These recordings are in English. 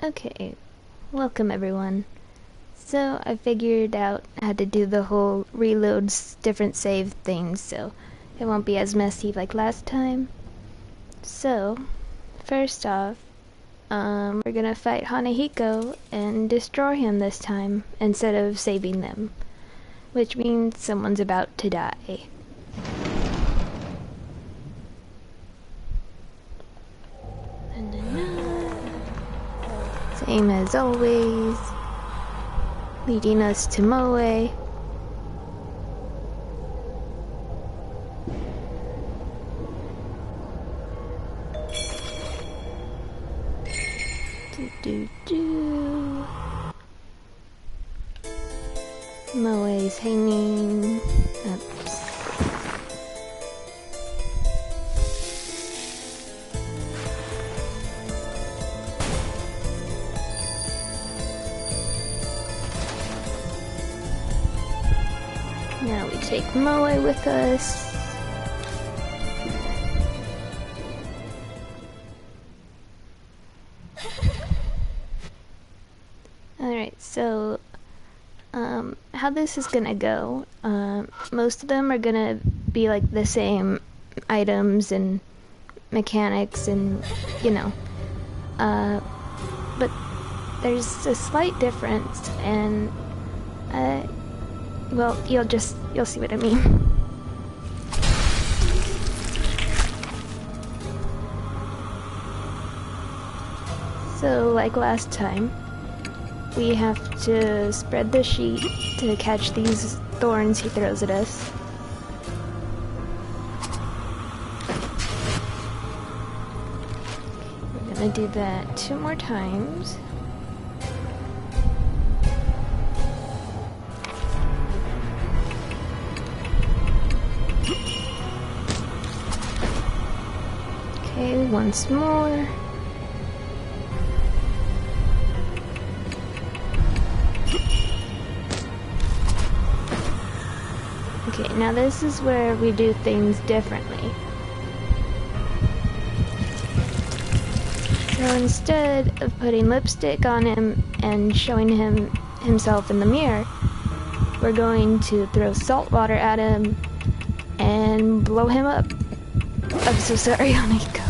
Okay, welcome everyone. So I figured out how to do the whole reloads different save thing, so it won't be as messy like last time. So, first off, we're gonna fight Hanahiko and destroy him this time instead of saving them, which means someone's about to die. Same as always, leading us to Moe. Moe's hanging. Oops. Now we take Moe with us. Alright, so how this is gonna go, most of them are gonna be like the same items and mechanics and, you know, but there's a slight difference, and well, you'll see what I mean. So, like last time, we have to spread the sheet to catch these thorns he throws at us. We're gonna do that 2 more times. Okay, once more. Okay, now this is where we do things differently. So instead of putting lipstick on him and showing him himself in the mirror, we're going to throw salt water at him and blow him up. I'm so sorry, Hanahiko.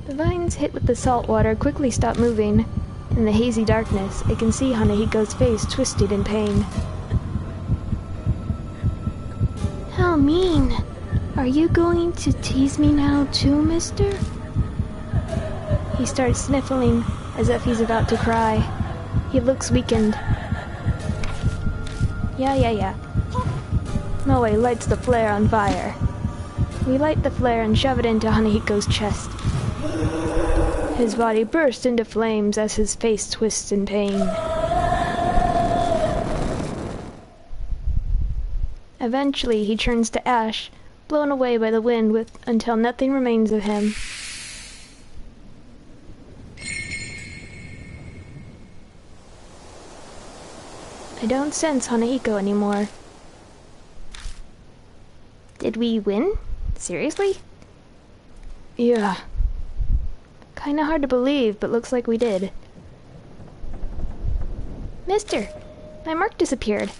The vines hit with the salt water quickly stop moving. In the hazy darkness, I can see Hanahiko's face twisted in pain. How mean! Are you going to tease me now too, mister? He starts sniffling, as if he's about to cry. He looks weakened. Yeah. Moe lights the flare on fire. We light the flare and shove it into Hanahiko's chest. His body bursts into flames as his face twists in pain. Eventually, he turns to ash, blown away by the wind until nothing remains of him. I don't sense Hanahiko anymore. Did we win? Seriously? Yeah. Kinda hard to believe, but looks like we did. Mister, my mark disappeared.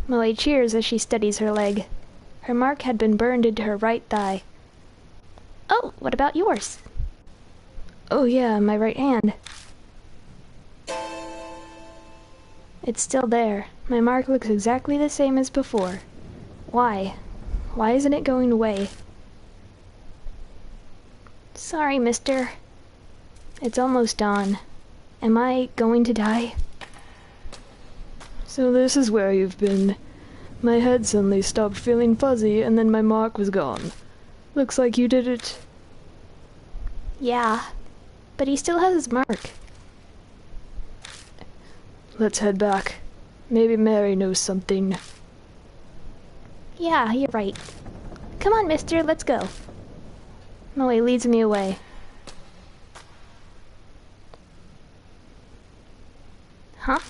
Moe cheers as she steadies her leg. Her mark had been burned into her right thigh. Oh, what about yours? Oh yeah, my right hand. It's still there. My mark looks exactly the same as before. Why? Why isn't it going away? Sorry, mister. It's almost dawn. Am I going to die? So this is where you've been. My head suddenly stopped feeling fuzzy and then my mark was gone. Looks like you did it. Yeah, but he still has his mark. Let's head back. Maybe Mary knows something. Yeah, you're right. Come on, mister, let's go. Moe leads me away. Huh?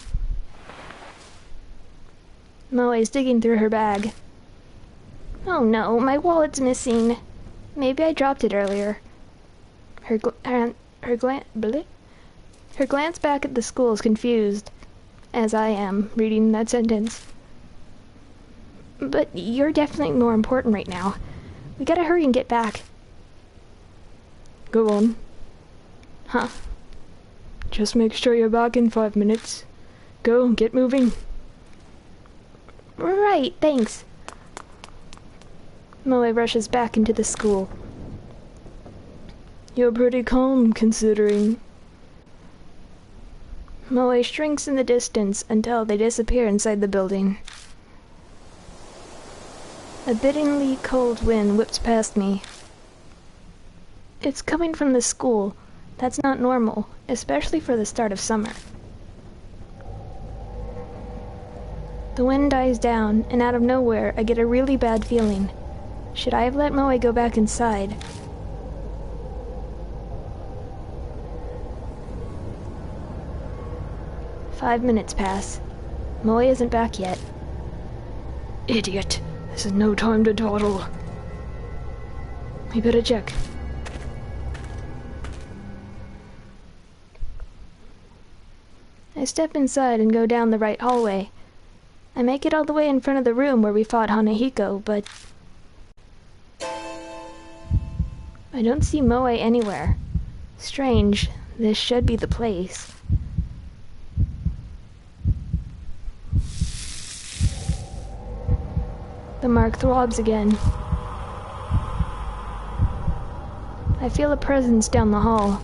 Moe's digging through her bag. Oh no, my wallet's missing. Maybe I dropped it earlier. Her glance back at the school is confused, as I am, reading that sentence. But you're definitely more important right now. We gotta hurry and get back. Go on. Huh. Just make sure you're back in 5 minutes. Go, get moving. Right, thanks. Moe rushes back into the school. You're pretty calm, considering. Moe shrinks in the distance until they disappear inside the building. A bitterly cold wind whips past me. It's coming from the school. That's not normal, especially for the start of summer. The wind dies down, and out of nowhere, I get a really bad feeling. Should I have let Moe go back inside? "5 minutes pass. Moe isn't back yet. Idiot. This is no time to dawdle. We better check. I step inside and go down the right hallway. I make it all the way in front of the room where we fought Hanahiko, but I don't see Moe anywhere. Strange. This should be the place. The mark throbs again. I feel a presence down the hall.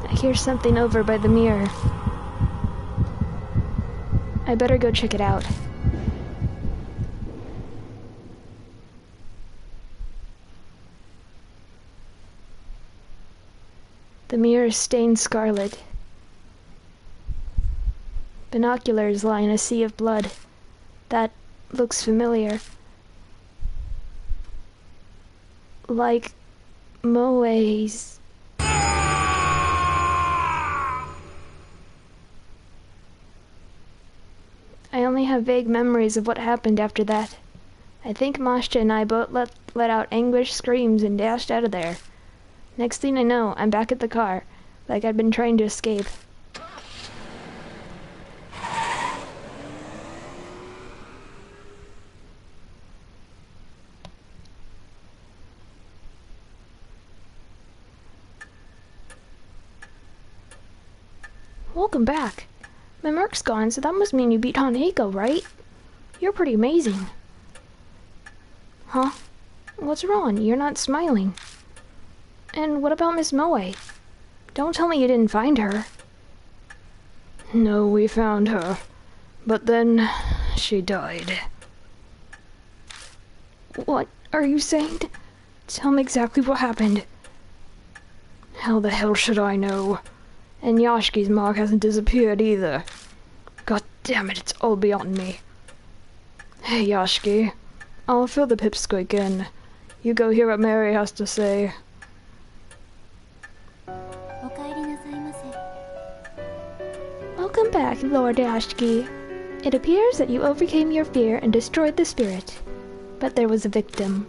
I hear something over by the mirror. I better go check it out. The mirror is stained scarlet. Binoculars lie in a sea of blood. That looks familiar. Like Moe's. I only have vague memories of what happened after that. I think Masha and I both let out anguished screams and dashed out of there. Next thing I know, I'm back at the car, like I'd been trying to escape. Welcome back. My mark's gone, so that must mean you beat Hanahiko, right? You're pretty amazing. Huh? What's wrong? You're not smiling. And what about Miss Moe? Don't tell me you didn't find her. No, we found her. But then she died. What are you saying? Tell me exactly what happened. How the hell should I know? And Yashki's mark hasn't disappeared either. God damn it, it's all beyond me. Hey, Yashki. I'll fill the pipsqueak in. You go hear what Mary has to say. Welcome back, Lord Yashki. It appears that you overcame your fear and destroyed the spirit. But there was a victim.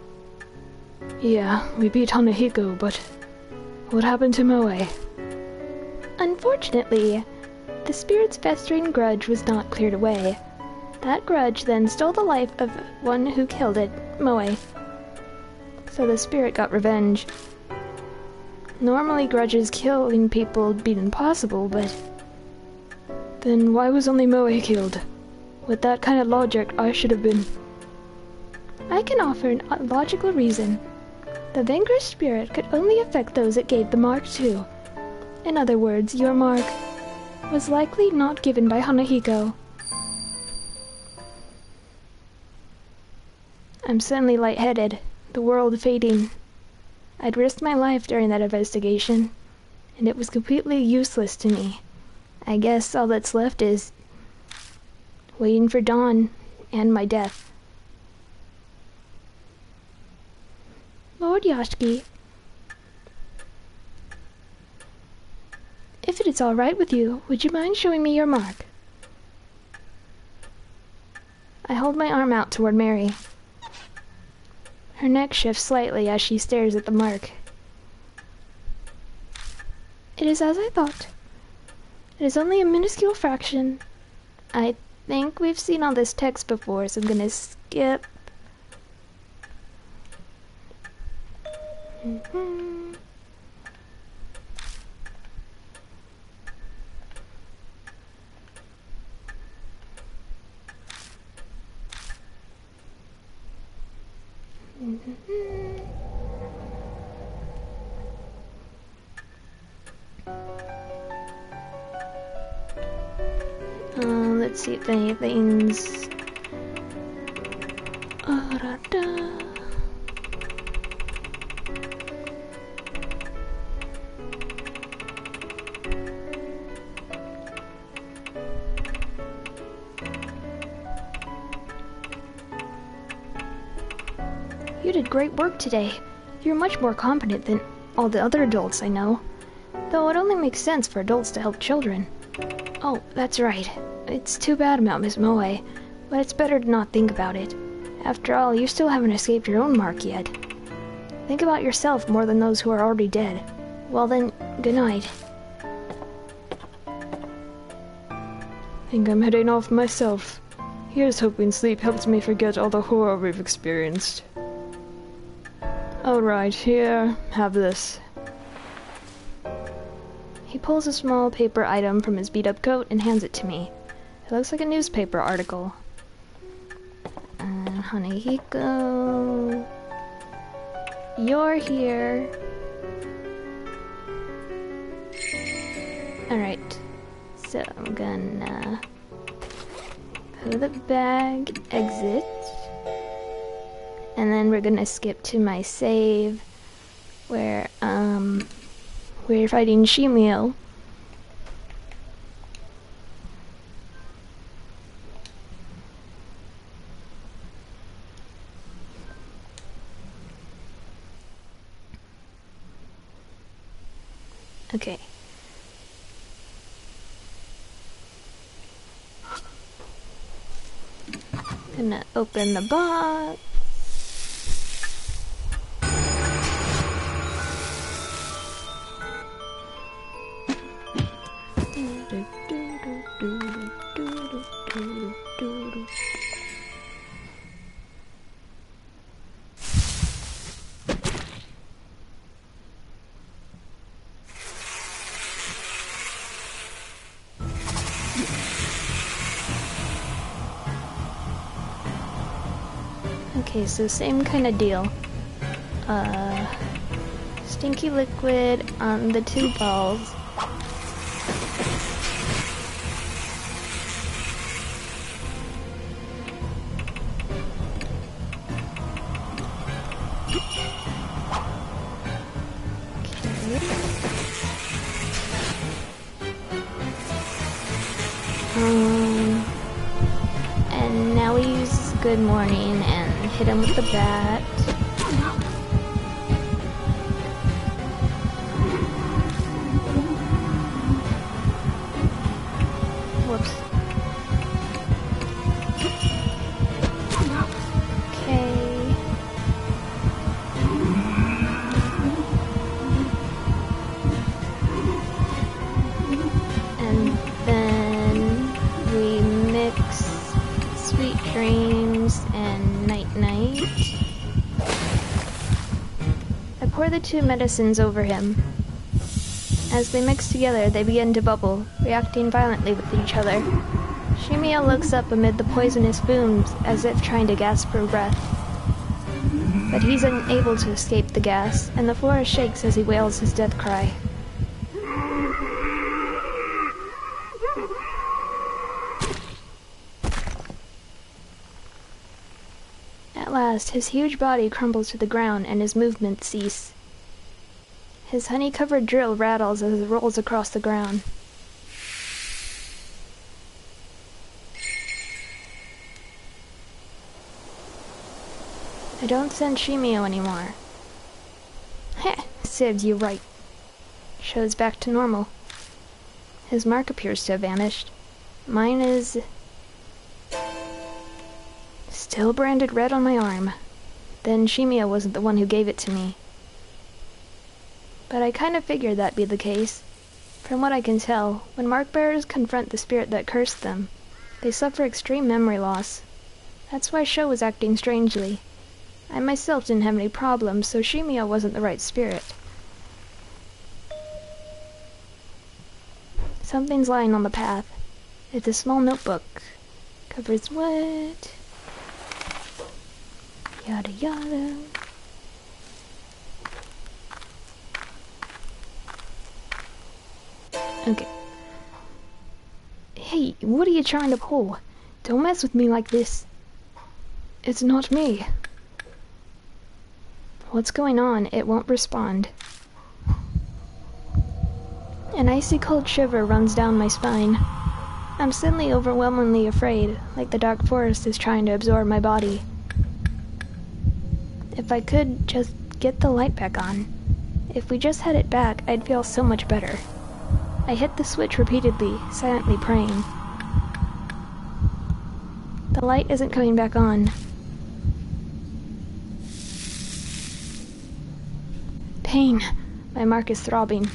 Yeah, we beat Hanahiko, but what happened to Moe? Unfortunately, the spirit's festering grudge was not cleared away. That grudge then stole the life of one who killed it, Moe. So the spirit got revenge. Normally grudges killing people would be impossible, but then why was only Moe killed? With that kind of logic, I should have been... I can offer a logical reason. The vanquished spirit could only affect those it gave the mark to. In other words, your mark was likely not given by Hanahiko. I'm suddenly lightheaded, the world fading. I'd risked my life during that investigation, and it was completely useless to me. I guess all that's left is waiting for dawn and my death. Lord Yashki, if it is all right with you, would you mind showing me your mark? I hold my arm out toward Mary. Her neck shifts slightly as she stares at the mark. It is as I thought. It is only a minuscule fraction. I think we've seen all this text before, so I'm gonna skip. Let's see if anything's... You did great work today. You're much more competent than all the other adults I know. Though it only makes sense for adults to help children. Oh, that's right. It's too bad about Miss Moe, but it's better to not think about it. After all, you still haven't escaped your own mark yet. Think about yourself more than those who are already dead. Well then, good night. Think I'm heading off myself. Here's hoping sleep helps me forget all the horror we've experienced. Alright, here, have this. He pulls a small paper item from his beat-up coat and hands it to me. It looks like a newspaper article. Hanehiko... You're here. Alright. So I'm gonna... put the bag, exit. And then we're gonna skip to my save, where, we're fighting Shimio. Okay. Gonna open the box. Okay, so same kind of deal. Stinky liquid on the two balls. And now we use Good Morning and hit him with the bat. Whoops. Okay. And then we mix Sweet Dreams and Night Night. I pour the two medicines over him. As they mix together, they begin to bubble, reacting violently with each other. Shimiya looks up amid the poisonous fumes, as if trying to gasp for breath. But he's unable to escape the gas, and the forest shakes as he wails his death cry. At last, his huge body crumbles to the ground and his movements cease. His honey-covered drill rattles as it rolls across the ground. I don't sense Shimio anymore. Heh, serves you right. Shows back to normal. His mark appears to have vanished. Mine is... Still branded red on my arm. Then Shimiya wasn't the one who gave it to me. But I kind of figured that'd be the case. From what I can tell, when mark-bearers confront the spirit that cursed them, they suffer extreme memory loss. That's why Sho was acting strangely. I myself didn't have any problems, so Shimiya wasn't the right spirit. Something's lying on the path. It's a small notebook. Covers what? Yada yada. Okay. Hey, what are you trying to pull? Don't mess with me like this. It's not me. What's going on? It won't respond. An icy cold shiver runs down my spine. I'm suddenly overwhelmingly afraid, like the dark forest is trying to absorb my body. If I could just get the light back on. If we just had it back, I'd feel so much better. I hit the switch repeatedly, silently praying. The light isn't coming back on. Pain. My mark is throbbing.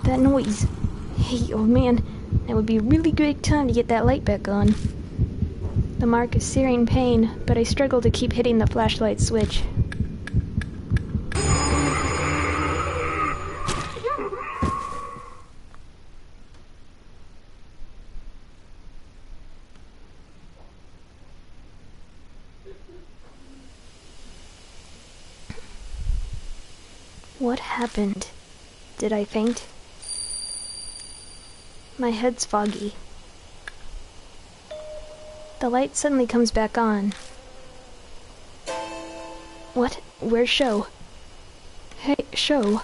That noise. Hey, old man, that would be a really great time to get that light back on. The mark is searing pain, but I struggle to keep hitting the flashlight switch. What happened? Did I faint? My head's foggy. The light suddenly comes back on. What? Where's Sho? Hey, Sho.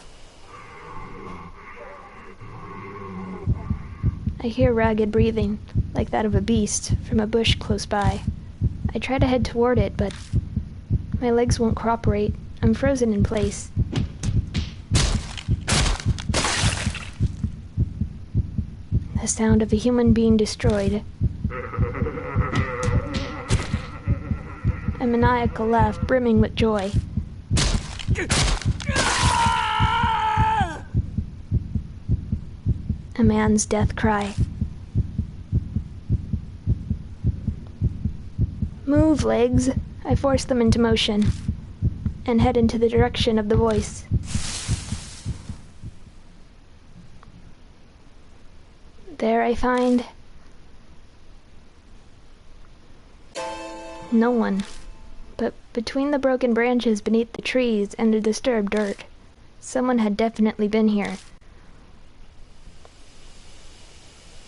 I hear ragged breathing, like that of a beast, from a bush close by. I try to head toward it, but my legs won't cooperate. I'm frozen in place. The sound of a human being destroyed. A maniacal laugh brimming with joy. A man's death cry. Move, legs! I force them into motion and head into the direction of the voice. There I find no one, but between the broken branches beneath the trees and the disturbed dirt, someone had definitely been here.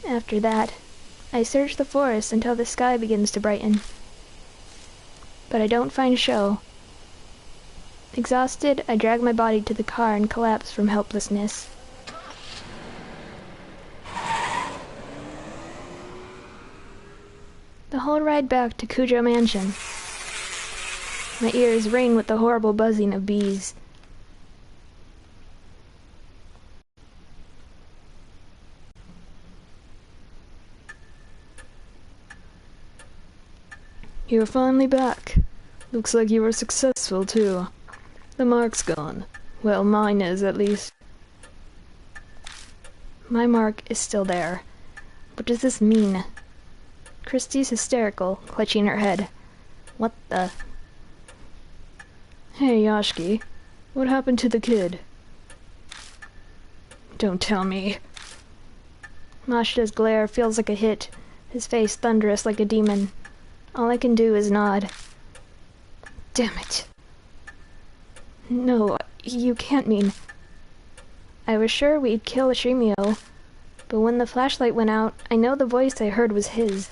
After that, I search the forest until the sky begins to brighten. But I don't find Sho. Exhausted, I drag my body to the car and collapse from helplessness. The whole ride back to Kujo Mansion. My ears ring with the horrible buzzing of bees. You're finally back. Looks like you were successful, too. The mark's gone. Well, mine is, at least. My mark is still there. What does this mean? Christy's hysterical, clutching her head. What the... Hey, Yashiki. What happened to the kid? Don't tell me. Mashida's glare feels like a hit, his face thunderous like a demon. All I can do is nod. Damn it. No, you can't mean... I was sure we'd kill Shimio, but when the flashlight went out, I know the voice I heard was his.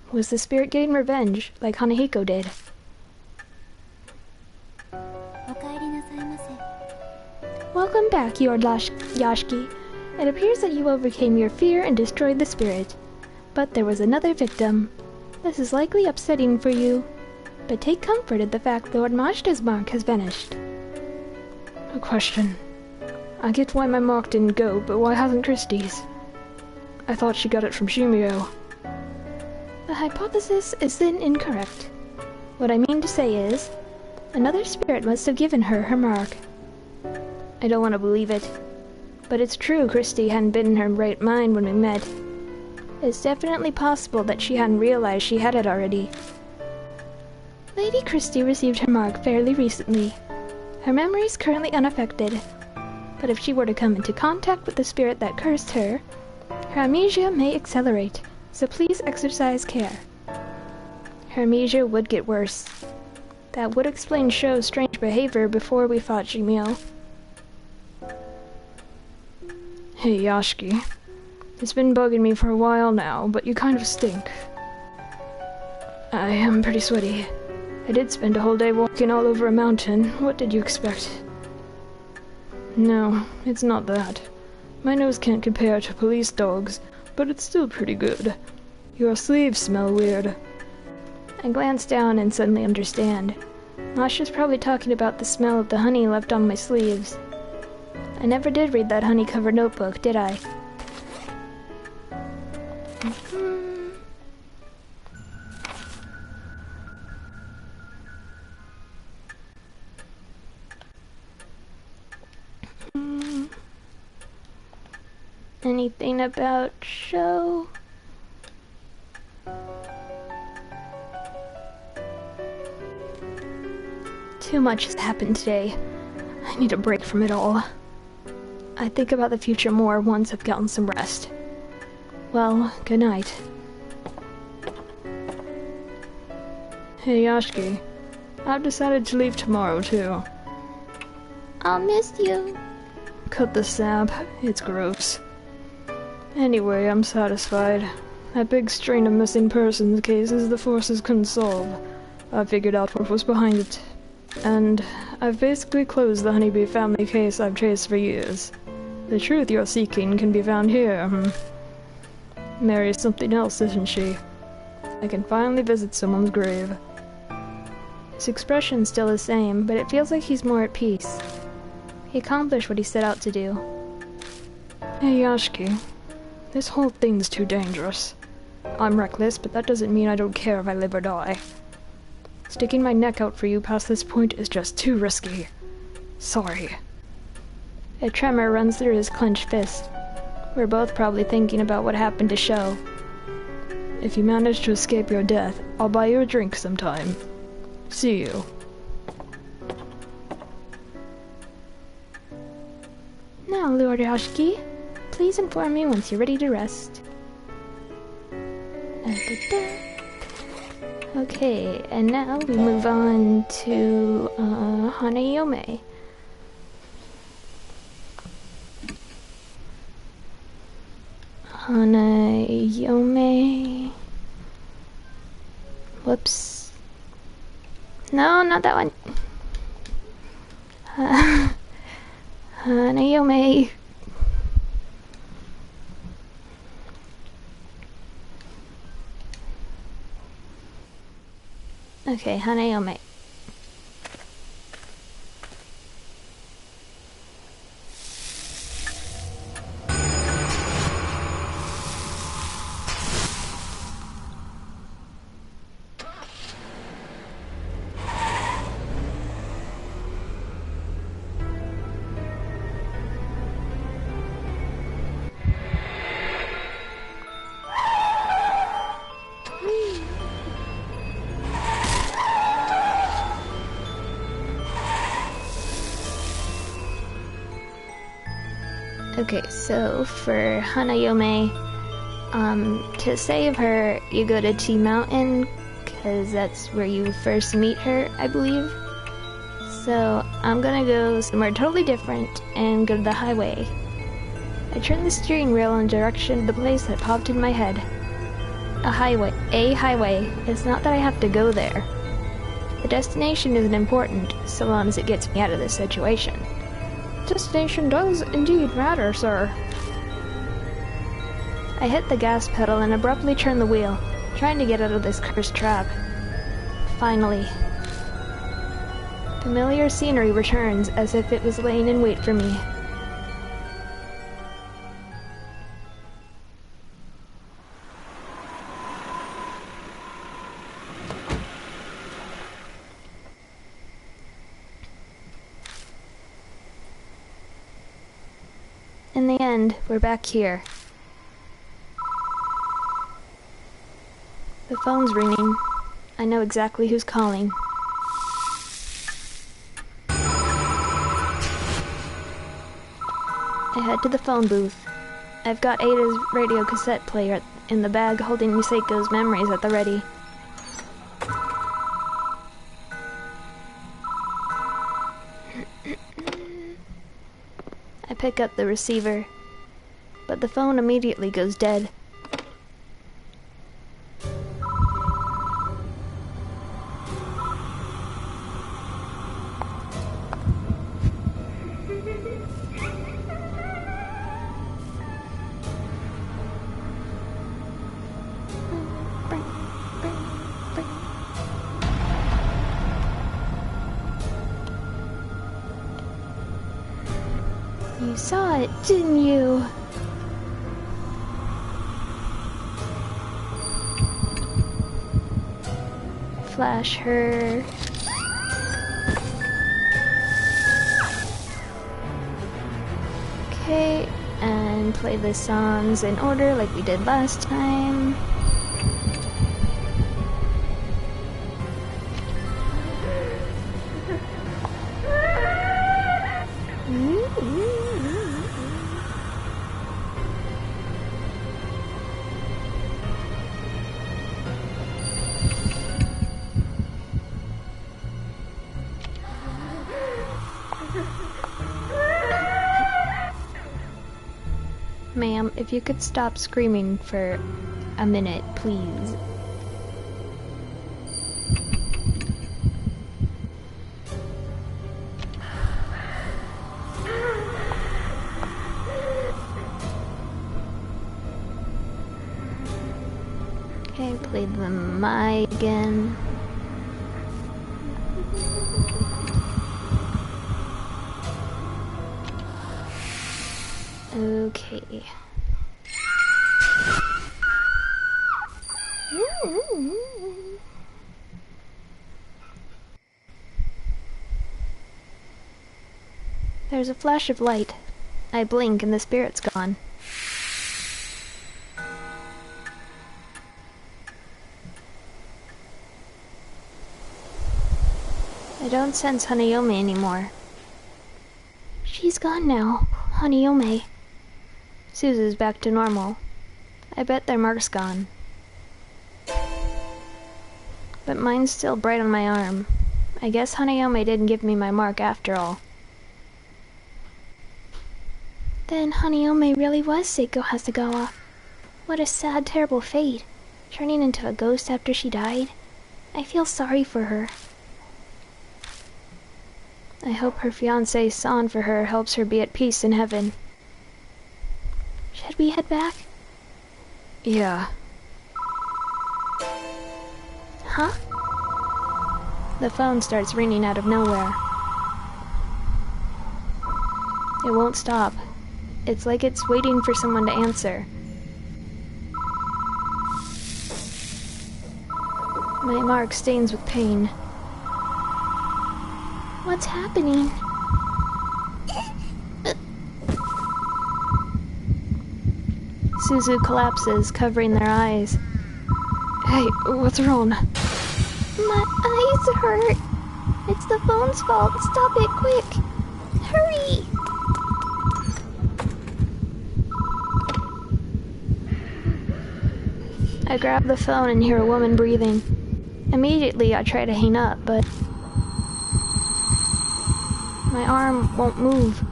Was the spirit getting revenge, like Hanahiko did? Welcome back, Lord Yashiki. It appears that you overcame your fear and destroyed the spirit. But there was another victim. This is likely upsetting for you, but take comfort at the fact Lord Mashida's mark has vanished. A question. I get why my mark didn't go, but why hasn't Christie's? I thought she got it from Shimio. The hypothesis is then incorrect. What I mean to say is, another spirit must have given her her mark. I don't want to believe it, but it's true Christy hadn't been in her right mind when we met. It's definitely possible that she hadn't realized she had it already. Lady Christy received her mark fairly recently. Her memory is currently unaffected, but if she were to come into contact with the spirit that cursed her, her amnesia may accelerate, so please exercise care. Her amnesia would get worse. That would explain Sho's strange behavior before we fought Jimio. Hey, Yashiki. It's been bugging me for a while now, but you kind of stink. I am pretty sweaty. I did spend a whole day walking all over a mountain. What did you expect? No, it's not that. My nose can't compare to police dogs, but it's still pretty good. Your sleeves smell weird. I glance down and suddenly understand. Masha's probably talking about the smell of the honey left on my sleeves. I never did read that honey-covered notebook, did I? Anything about Sho? Too much has happened today. I need a break from it all. I think about the future more once I've gotten some rest. Well, good night. Hey, Yashiki. I've decided to leave tomorrow, too. I'll miss you. Cut the sap. It's gross. Anyway, I'm satisfied. That big string of missing persons cases the forces couldn't solve. I figured out what was behind it. And I've basically closed the Honeybee family case I've chased for years. The truth you're seeking can be found here, Mary's something else, isn't she? I can finally visit someone's grave. His expression's still the same, but it feels like he's more at peace. He accomplished what he set out to do. Hey, Yashiki. This whole thing's too dangerous. I'm reckless, but that doesn't mean I don't care if I live or die. Sticking my neck out for you past this point is just too risky. Sorry. A tremor runs through his clenched fist. We're both probably thinking about what happened to Sho. If you manage to escape your death, I'll buy you a drink sometime. See you. Now, Lord Yashiki, please inform me once you're ready to rest. Da-da-da. Okay, and now we move on to Hanayome. Hanayome. Whoops. No, not that one. Hanayome. Okay, Hanayome. Okay, so for Hanayome, to save her, you go to T Mountain, because that's where you first meet her, I believe. So I'm gonna go somewhere totally different and go to the highway. I turn the steering wheel in direction of the place that popped in my head. A highway. It's not that I have to go there. The destination isn't important, so long as it gets me out of this situation. Destination does indeed matter, sir. I hit the gas pedal and abruptly turn the wheel, trying to get out of this cursed trap. Finally. Familiar scenery returns as if it was laying in wait for me. end. We're back here. The phone's ringing. I know exactly who's calling. I head to the phone booth. I've got Ada's radio cassette player in the bag holding Misako's memories at the ready. I pick up the receiver, but the phone immediately goes dead. You saw it, didn't you? Flash her. Okay, and play the songs in order like we did last time. Ma'am, if you could stop screaming for a minute, please. Okay, play the My again. Okay. There's a flash of light. I blink and the spirit's gone. I don't sense Hanayome anymore. She's gone now, Hanayome. Suzu's back to normal. I bet their mark's gone. But mine's still bright on my arm. I guess Hanayome didn't give me my mark after all. Then Hanayome really was Seiko Hasegawa. What a sad, terrible fate. Turning into a ghost after she died. I feel sorry for her. I hope her fiancé San for her helps her be at peace in heaven. Should we head back? Yeah. Huh? The phone starts ringing out of nowhere. It won't stop. It's like it's waiting for someone to answer. My mark stains with pain. What's happening? Suzu collapses, covering their eyes. Hey, what's wrong? My eyes hurt. It's the phone's fault. Stop it quick. Hurry! I grab the phone and hear a woman breathing. Immediately I try to hang up, but my arm won't move.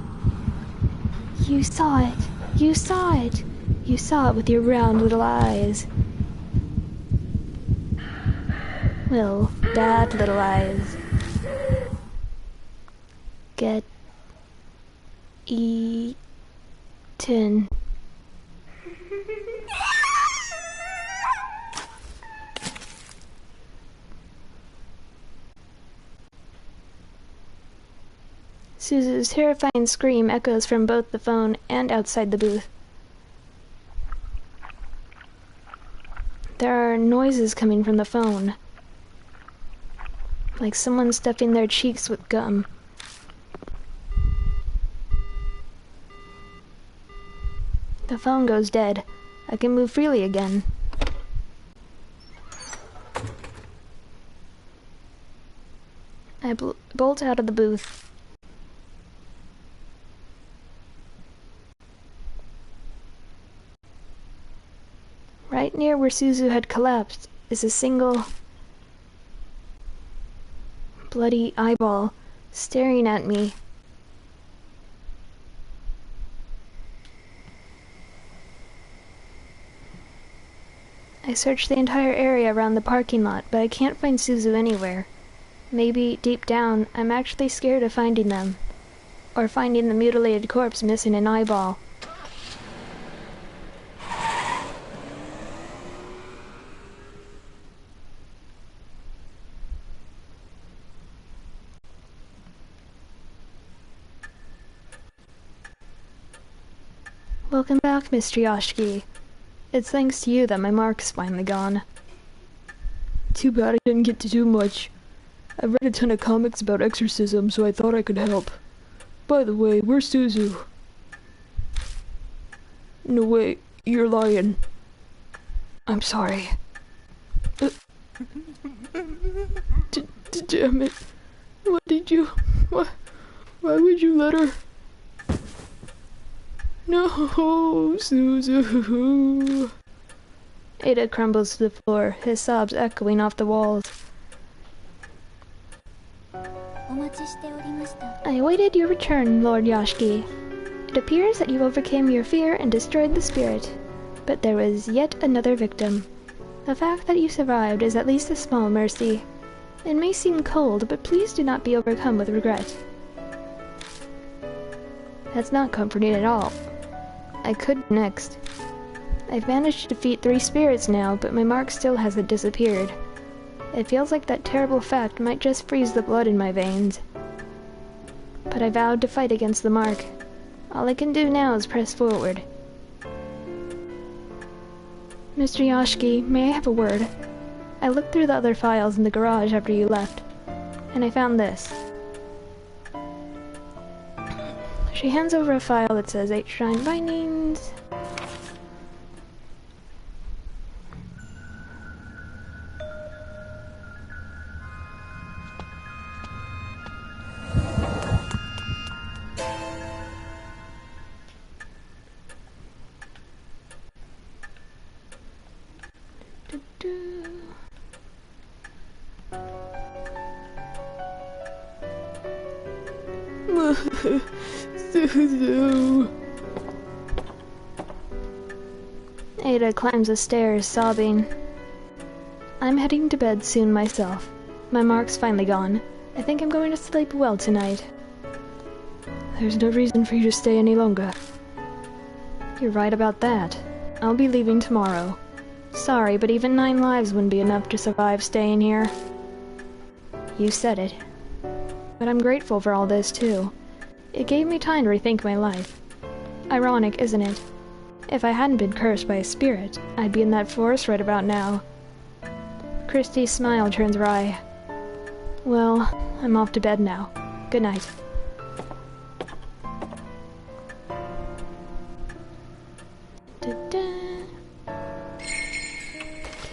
You saw it. You saw it. You saw it with your round little eyes. Well, bad little eyes. Get eaten. Suzu's terrifying scream echoes from both the phone and outside the booth. There are noises coming from the phone. Like someone stuffing their cheeks with gum. The phone goes dead. I can move freely again. I bolt out of the booth. Right near where Suzu had collapsed is a single bloody eyeball staring at me. I searched the entire area around the parking lot, but I can't find Suzu anywhere. Maybe, deep down, I'm actually scared of finding them. Or finding the mutilated corpse missing an eyeball. Welcome back, Mr. Yoshiki. It's thanks to you that my mark's finally gone. Too bad I didn't get to do much. I read a ton of comics about exorcism, so I thought I could help. By the way, where's Suzu? No, wait, you're lying. I'm sorry. Damn it. What did you... Why would you let her... No, Suzu. Ada crumbles to the floor, his sobs echoing off the walls. I awaited your return, Lord Yoshiki. It appears that you overcame your fear and destroyed the spirit. But there was yet another victim. The fact that you survived is at least a small mercy. It may seem cold, but please do not be overcome with regret. That's not comforting at all. I could next. I've managed to defeat 3 spirits now, but my mark still hasn't disappeared. It feels like that terrible fact might just freeze the blood in my veins. But I vowed to fight against the mark. All I can do now is press forward. Mr. Yoshiki, may I have a word? I looked through the other files in the garage after you left, and I found this. She hands over a file that says 8 shrine bindings. Suzu. Ada climbs the stairs, sobbing. I'm heading to bed soon myself. My mark's finally gone. I think I'm going to sleep well tonight. There's no reason for you to stay any longer. You're right about that. I'll be leaving tomorrow. Sorry, but even 9 lives wouldn't be enough to survive staying here. You said it. But I'm grateful for all this, too. It gave me time to rethink my life. Ironic, isn't it? If I hadn't been cursed by a spirit, I'd be in that forest right about now. Christie's smile turns wry. Well, I'm off to bed now. Good night.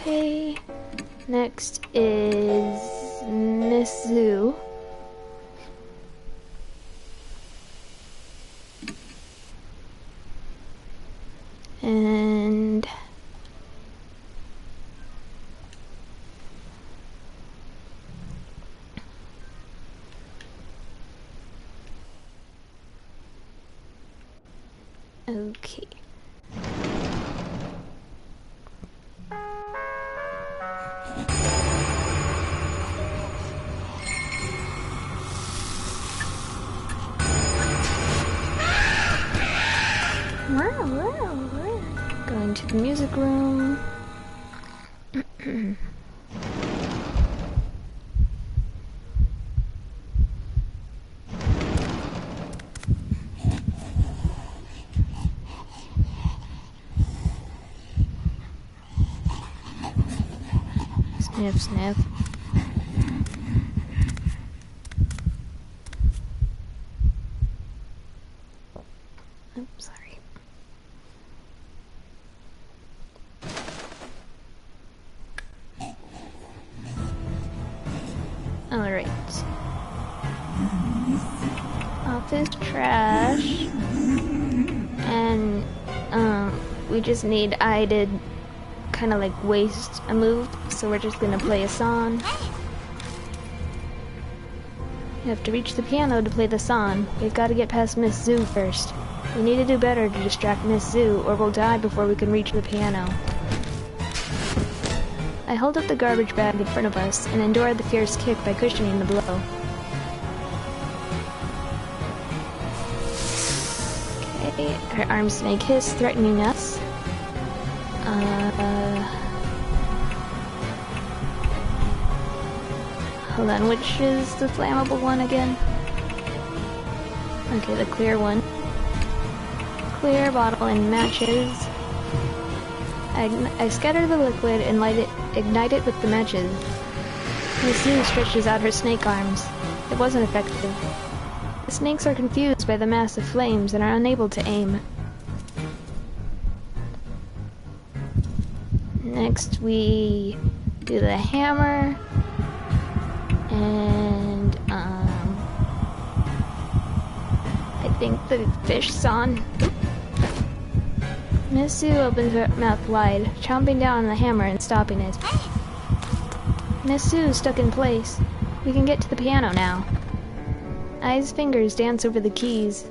Okay, next is Miss Zoo. And okay. Going to the music room. Sniff, sniff. Oops, sorry. Alright. Office trash. And, we just need I to kind of like waste a move, so we're just gonna play a song. You have to reach the piano to play the song. We've got to get past Miss Zoo first. We need to do better to distract Miss Zoo, or we'll die before we can reach the piano. I hold up the garbage bag in front of us and endure the fierce kick by cushioning the blow. Okay, her arms make hiss, threatening us. Hold on, which is the flammable one again? Okay, the clear one. Clear bottle and matches. I scatter the liquid and ignite it with the matches. Miss Zoo stretches out her snake arms. It wasn't effective. The snakes are confused by the mass of flames and are unable to aim. Next we do the hammer. And, I think the fish's on. Miss Sue opens her mouth wide, chomping down on the hammer and stopping it. Miss Sue's stuck in place. We can get to the piano now. Ai's fingers dance over the keys.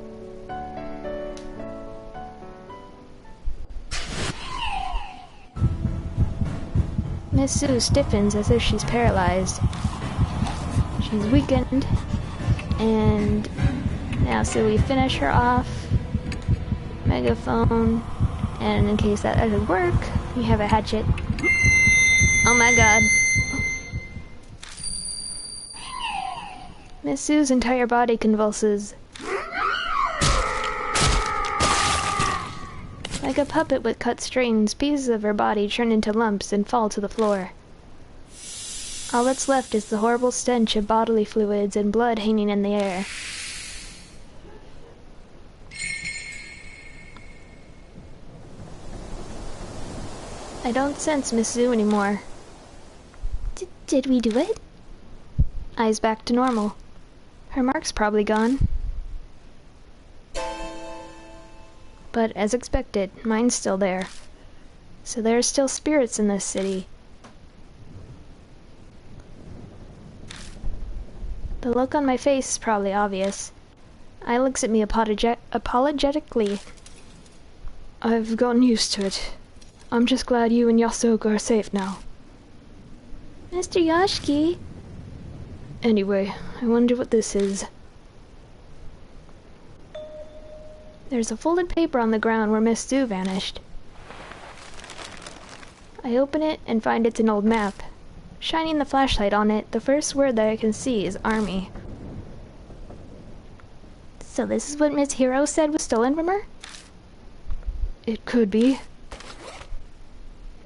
Miss Sue stiffens as if she's paralyzed. She's weakened, and now so we finish her off. Megaphone, and in case that doesn't work, we have a hatchet. Oh my god. Miss Sue's entire body convulses. Like a puppet with cut strings, pieces of her body turn into lumps and fall to the floor. All that's left is the horrible stench of bodily fluids and blood hanging in the air. I don't sense Miss Zoo anymore. Did we do it? Eyes back to normal. Her mark's probably gone. But as expected, mine's still there. So there are still spirits in this city. The look on my face is probably obvious. Ai looks at me apologetically. I've gotten used to it. I'm just glad you and Yasuko are safe now. Mr. Yashiki! Anyway, I wonder what this is. There's a folded paper on the ground where Miss Sue vanished. I open it and find it's an old map. Shining the flashlight on it, the first word that I can see is Army. So this is what Miss Hiro said was stolen from her? It could be.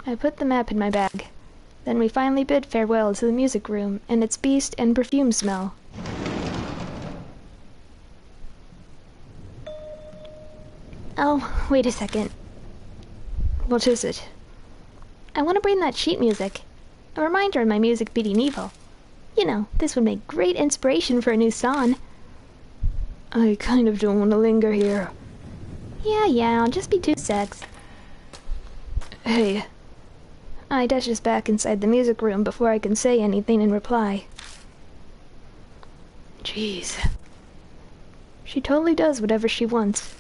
I put the map in my bag. Then we finally bid farewell to the music room and its beast and perfume smell. Oh, wait a second. What is it? I want to bring that sheet music. A reminder of my music beating evil. You know, this would make great inspiration for a new song. I kind of don't want to linger here. Yeah, I'll just be 2 secs. Hey. I dashes back inside the music room before I can say anything in reply. Jeez. She totally does whatever she wants.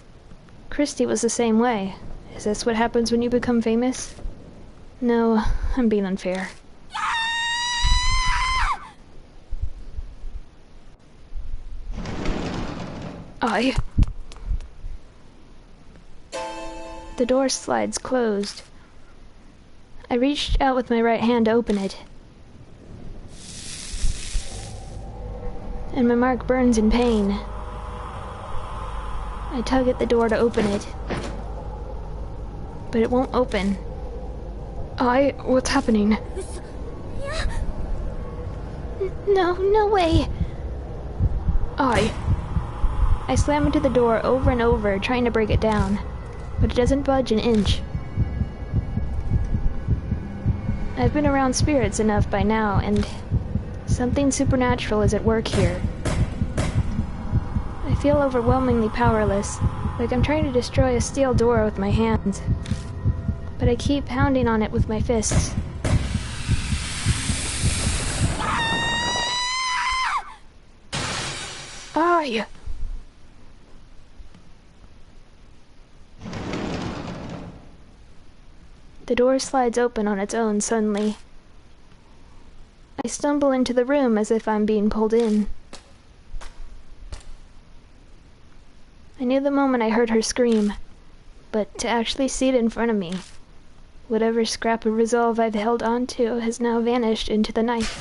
Christy was the same way. Is this what happens when you become famous? No, I'm being unfair. Ai. The door slides closed. I reached out with my right hand to open it. And my mark burns in pain. I tug at the door to open it. But it won't open. Ai, what's happening? No way! Ai. I slam into the door over and over, trying to break it down. But it doesn't budge an inch. I've been around spirits enough by now, and Something supernatural is at work here. I feel overwhelmingly powerless, like I'm trying to destroy a steel door with my hands. But I keep pounding on it with my fists. Aye! The door slides open on its own suddenly. I stumble into the room as if I'm being pulled in. I knew the moment I heard her scream, but to actually see it in front of me, whatever scrap of resolve I've held on to has now vanished into the night.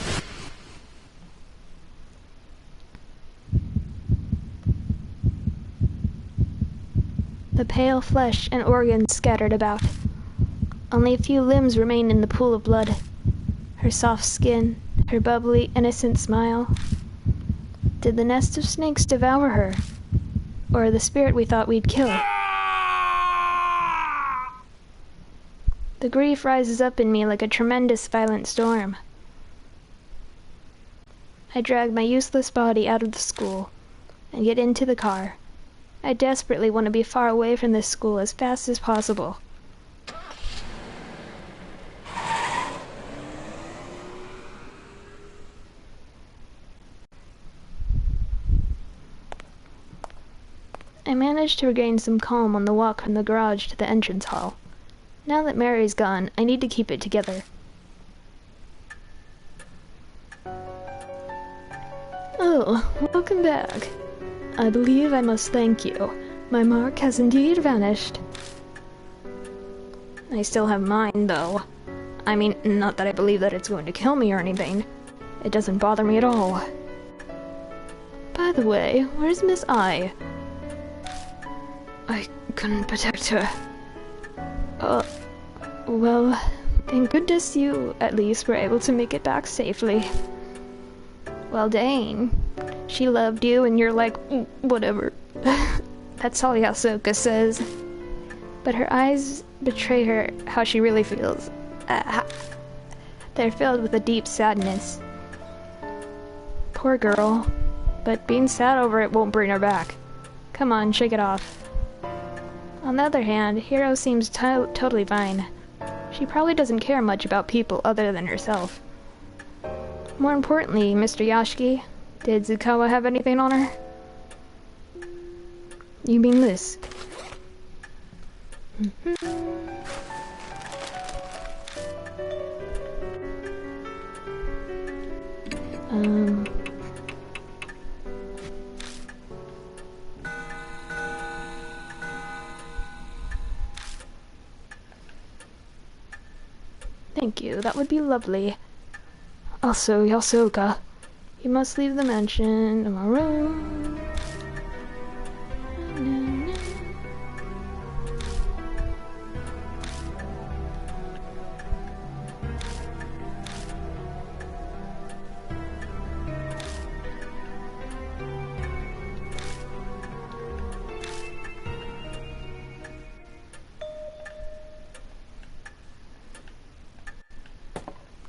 The pale flesh and organs scattered about. Only a few limbs remain in the pool of blood. Her soft skin, her bubbly, innocent smile. Did the nest of snakes devour her? Or the spirit we thought we'd kill? The grief rises up in me like a tremendous violent storm. I drag my useless body out of the school and get into the car. I desperately want to be far away from this school as fast as possible. I managed to regain some calm on the walk from the garage to the entrance hall. Now that Mary's gone, I need to keep it together. Oh, welcome back. I believe I must thank you. My mark has indeed vanished. I still have mine, though. I mean, not that I believe that it's going to kill me or anything. It doesn't bother me at all. By the way, where's Miss I? I couldn't protect her. Well, thank goodness you, at least, were able to make it back safely. Well, dang. She loved you and you're like, whatever. That's all Yasuoka says. But her eyes betray her how she really feels. They're filled with a deep sadness. Poor girl. But being sad over it won't bring her back. Come on, shake it off. On the other hand, Hiro seems totally fine. She probably doesn't care much about people other than herself. More importantly, Mr. Yashiki, did Zukawa have anything on her? You mean this? Thank you, that would be lovely. Also, Yasuoka, you must leave the mansion in my room.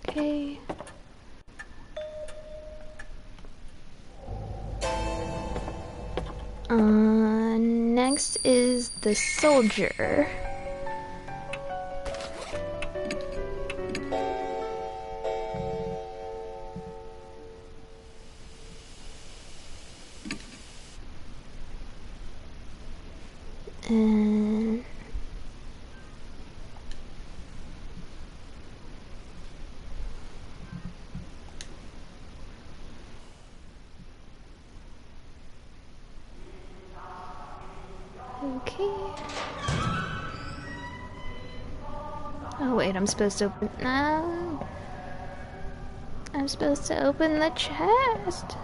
Okay. Next is the soldier. And okay. Oh wait, I'm supposed to open. No, I'm supposed to open the chest.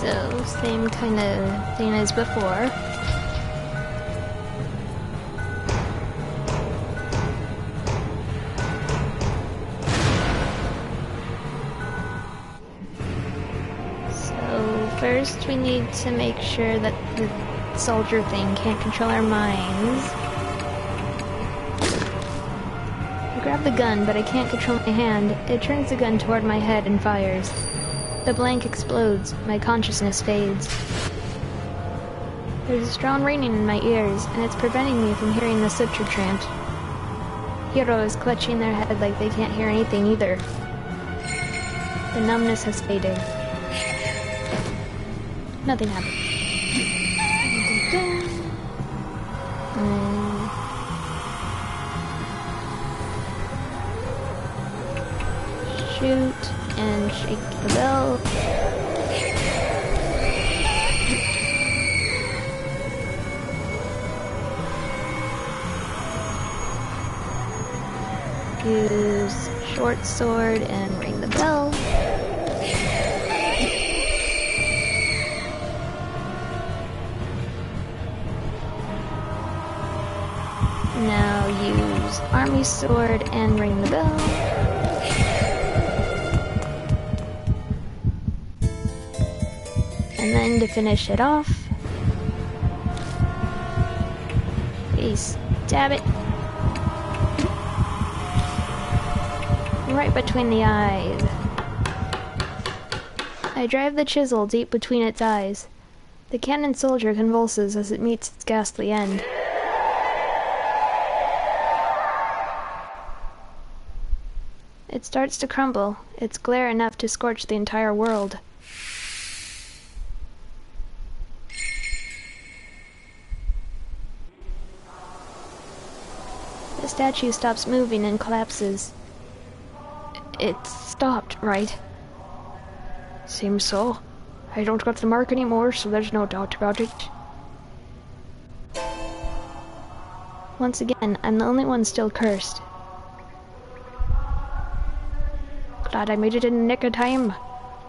So, same kind of thing as before. So, first we need to make sure that the soldier thing can't control our minds. I grab the gun, but I can't control my hand. It turns the gun toward my head and fires. The blank explodes. My consciousness fades. There's a strong ringing in my ears, and it's preventing me from hearing the Sutra chant. Hero is clutching their head like they can't hear anything either. The numbness has faded. Nothing happened. Shoot and shake the bell. Use short sword and ring the bell. Now use army sword and ring the bell. And then to finish it off, we stab it right between the eyes. I drive the chisel deep between its eyes. The cannon soldier convulses as it meets its ghastly end. It starts to crumble, its glare enough to scorch the entire world. The statue stops moving and collapses. It's stopped, right? Seems so. I don't got the mark anymore, so there's no doubt about it. Once again, I'm the only one still cursed. Glad I made it in the nick of time.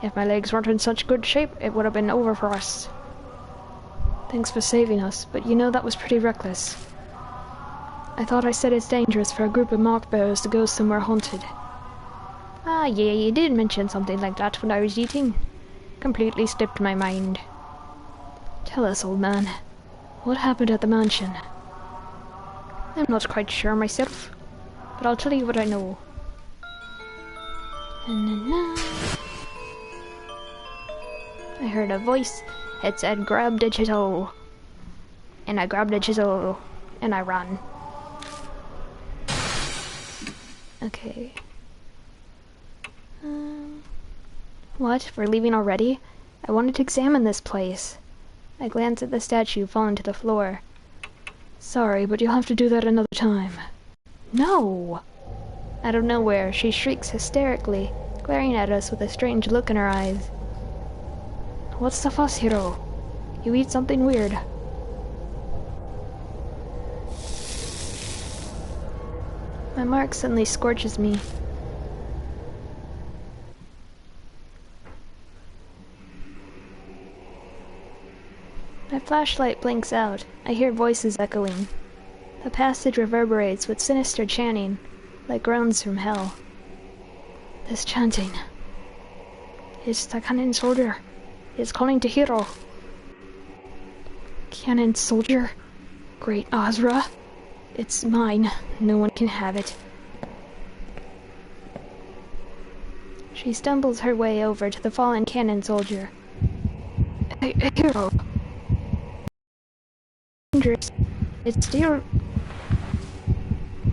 If my legs weren't in such good shape, it would have been over for us. Thanks for saving us, but you know that was pretty reckless. I thought I said it's dangerous for a group of mock bears to go somewhere haunted. Ah, yeah, you did mention something like that when I was eating. Completely slipped my mind. Tell us, old man. What happened at the mansion? I'm not quite sure myself, but I'll tell you what I know. I heard a voice. It said, "Grab the chisel." And I grabbed the chisel, and I ran. Okay. What? We're leaving already? I wanted to examine this place. I glanced at the statue fallen to the floor. Sorry, but you'll have to do that another time. No! Out of nowhere, she shrieks hysterically, glaring at us with a strange look in her eyes. What's the fuss, Hiro? You eat something weird. My mark suddenly scorches me. My flashlight blinks out. I hear voices echoing. The passage reverberates with sinister chanting, like groans from hell. This chanting. It's the cannon soldier. It's calling to Hiro. Cannon soldier? Great Azra? It's mine. No one can have it. She stumbles her way over to the fallen cannon soldier. Hey, Hiro. Dangerous. It's still...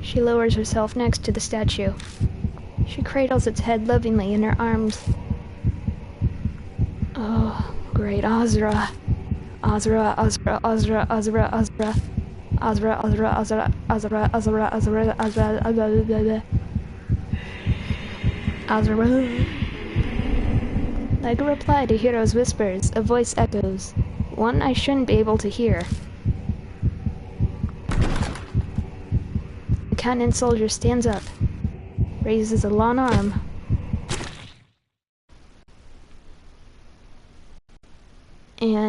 She lowers herself next to the statue. She cradles its head lovingly in her arms. Oh, great Azra. Azra, Azra, Azra, Azra, Azra. Azra, Azra, Azra, Azra, Azra, Azra, Azra, Azra, Azra. Like a reply to Hiro's whispers, a voice echoes. One I shouldn't be able to hear. The cannon soldier stands up, raises a long arm.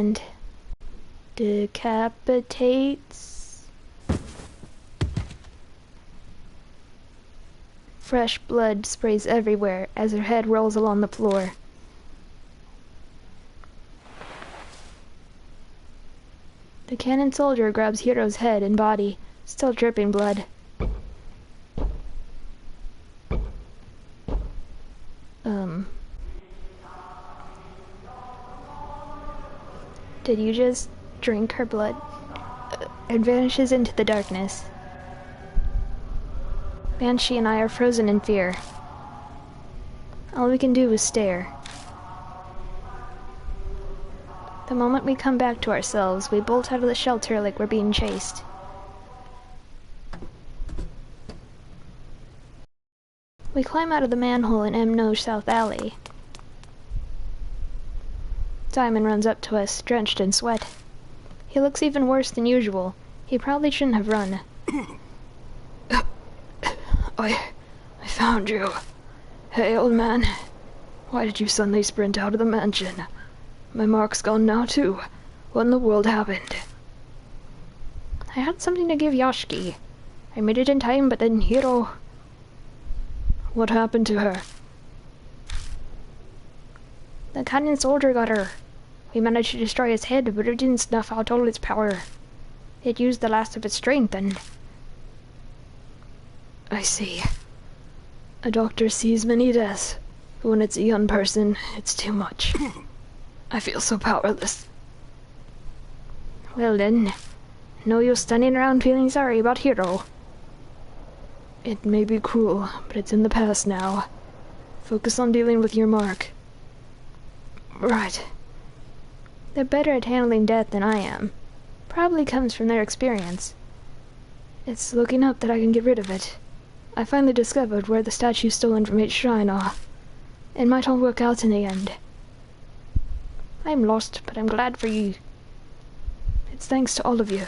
and decapitates. Fresh blood sprays everywhere as her head rolls along the floor. The cannon soldier grabs Hiro's head and body, still dripping blood. Did you just drink her blood? It vanishes into the darkness. Banshee and I are frozen in fear. All we can do is stare. The moment we come back to ourselves, we bolt out of the shelter like we're being chased. We climb out of the manhole in M. South Alley. Simon runs up to us, drenched in sweat. He looks even worse than usual. He probably shouldn't have run. I found you. Hey, old man. Why did you suddenly sprint out of the mansion? My mark's gone now, too. What in the world happened? I had something to give Yoshiki. I made it in time, but then Hiro... What happened to her? The cannon soldier got her. We managed to destroy his head, but it didn't snuff out all its power. It used the last of its strength, and... I see. A doctor sees many deaths, but when it's a young person, it's too much. I feel so powerless. Well then, no use standing around feeling sorry about Hiro. It may be cruel, but it's in the past now. Focus on dealing with your mark. Right. They're better at handling death than I am. Probably comes from their experience. It's looking up that I can get rid of it. I finally discovered where the statues stolen from each shrine are. It might all work out in the end. I'm lost, but I'm glad for you. It's thanks to all of you.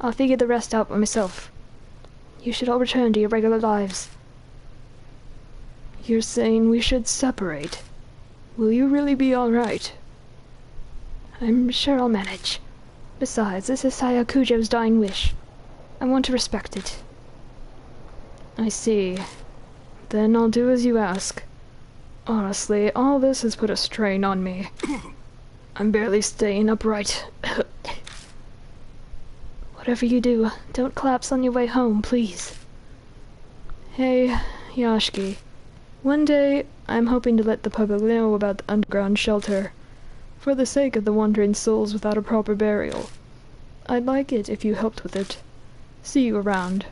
I'll figure the rest out by myself. You should all return to your regular lives. You're saying we should separate. Will you really be all right? I'm sure I'll manage. Besides, this is Sayakujo's dying wish. I want to respect it. I see. Then I'll do as you ask. Honestly, all this has put a strain on me. I'm barely staying upright. Whatever you do, don't collapse on your way home, please. Hey, Yashiki. One day, I'm hoping to let the public know about the underground shelter. For the sake of the wandering souls without a proper burial. I'd like it if you helped with it. See you around.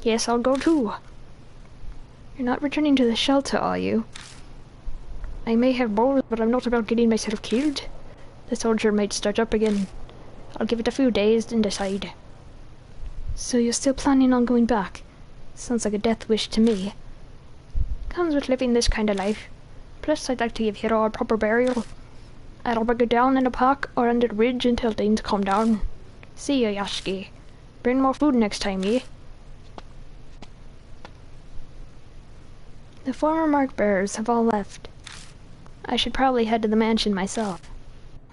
Yes, I'll go too. You're not returning to the shelter, are you? I may have balls, but I'm not about getting myself killed. The soldier might start up again. I'll give it a few days and decide. So you're still planning on going back? Sounds like a death wish to me. Comes with living this kind of life. Plus, I'd like to give Hiro a proper burial. I'll bring her down in a park or under the ridge until things calm down. See ya, Yashiki. Bring more food next time, eh? The former mark bearers have all left. I should probably head to the mansion myself.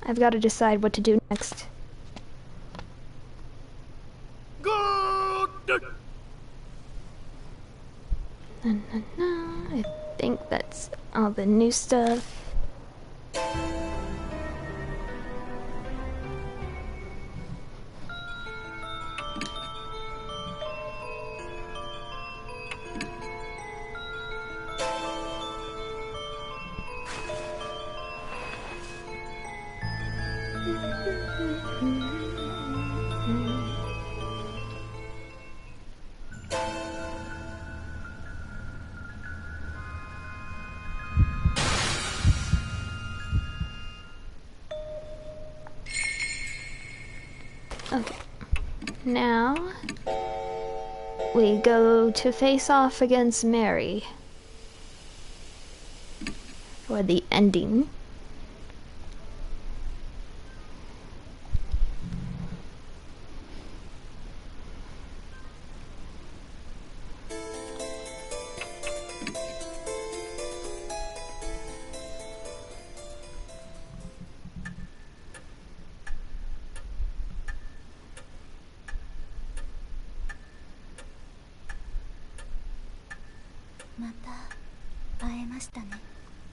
I've got to decide what to do next. I think that's all the new stuff. Okay, now we go to face off against Mary for the ending.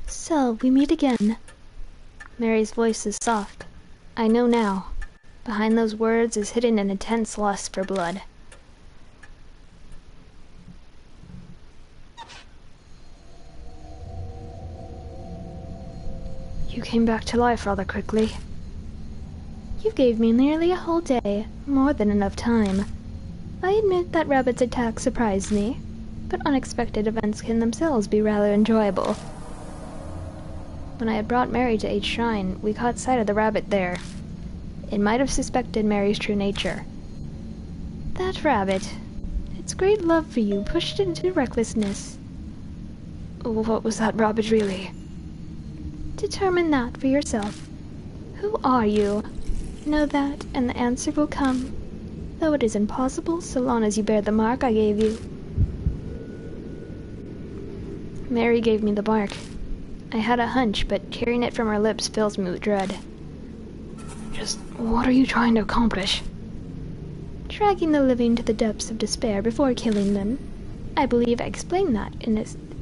So, we meet again. Mary's voice is soft. I know now. Behind those words is hidden an intense lust for blood. You came back to life rather quickly. You gave me nearly a whole day, more than enough time. I admit that Rabbit's attack surprised me, but unexpected events can themselves be rather enjoyable. When I had brought Mary to H Shrine, we caught sight of the rabbit there. It might have suspected Mary's true nature. That rabbit, its great love for you pushed it into recklessness. What was that rabbit really? Determine that for yourself. Who are you? Know that, and the answer will come, though it is impossible so long as you bear the mark I gave you. Mary gave me the mark. I had a hunch, but hearing it from her lips fills me with dread. Just what are you trying to accomplish? Dragging the living to the depths of despair before killing them. I believe I explained that, and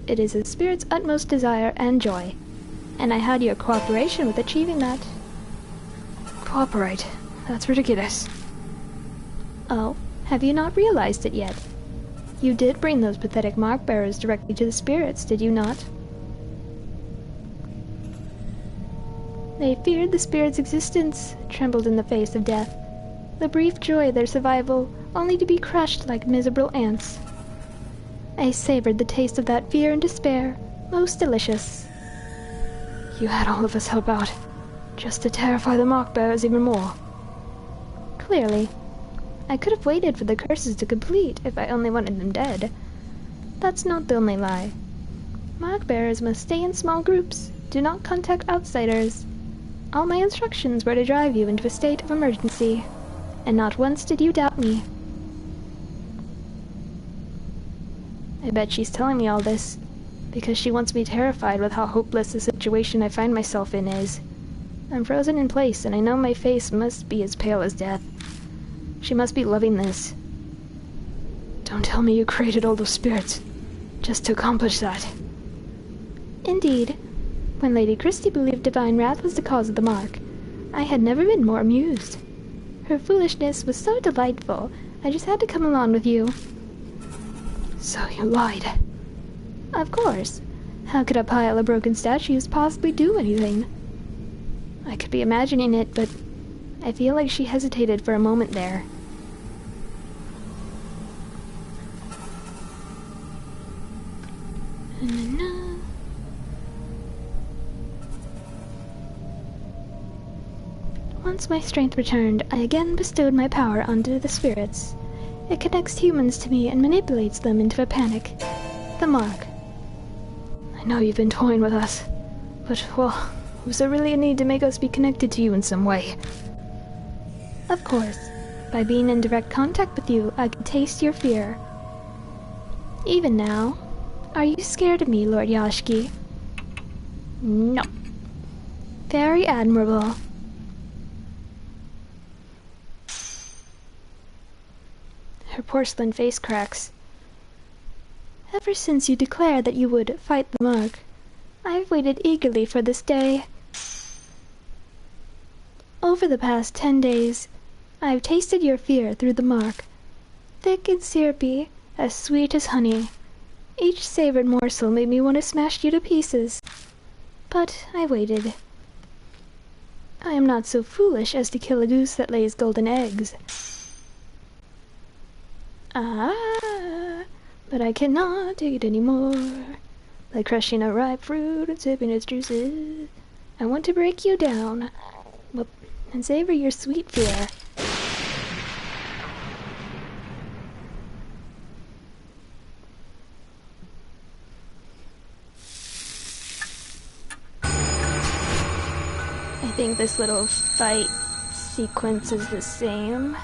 it is a spirit's utmost desire and joy, and I had your cooperation with achieving that. Cooperate? That's ridiculous. Oh, have you not realized it yet? You did bring those pathetic mark-bearers directly to the spirits, did you not? They feared the spirit's existence, trembled in the face of death, the brief joy of their survival, only to be crushed like miserable ants. I savored the taste of that fear and despair, most delicious. You had all of us help out, just to terrify the mark-bearers even more. Clearly. I could have waited for the curses to complete if I only wanted them dead. That's not the only lie. Mark-bearers must stay in small groups, do not contact outsiders. All my instructions were to drive you into a state of emergency, and not once did you doubt me. I bet she's telling me all this because she wants me terrified with how hopeless the situation I find myself in is. I'm frozen in place, and I know my face must be as pale as death. She must be loving this. Don't tell me you created all those spirits just to accomplish that. Indeed. When Lady Christie believed divine wrath was the cause of the mark, I had never been more amused. Her foolishness was so delightful, I just had to come along with you. So you lied. Of course. How could a pile of broken statues possibly do anything? I could be imagining it, but I feel like she hesitated for a moment there. Once my strength returned, I again bestowed my power onto the spirits. It connects humans to me and manipulates them into a panic. The mark. I know you've been toying with us, but, well, was there really a need to make us be connected to you in some way? Of course. By being in direct contact with you, I can taste your fear. Even now. Are you scared of me, Lord Yashki? No. Very admirable. Her porcelain face cracks. Ever since you declared that you would fight the mark, I've waited eagerly for this day. Over the past 10 days, I've tasted your fear through the mark. Thick and syrupy, as sweet as honey. Each savored morsel made me want to smash you to pieces. But I waited. I am not so foolish as to kill a goose that lays golden eggs. Ah, but I cannot take it anymore. Like crushing a ripe fruit and sipping its juices. I want to break you down. Whoop, and savor your sweet fear. I think this little fight sequence is the same.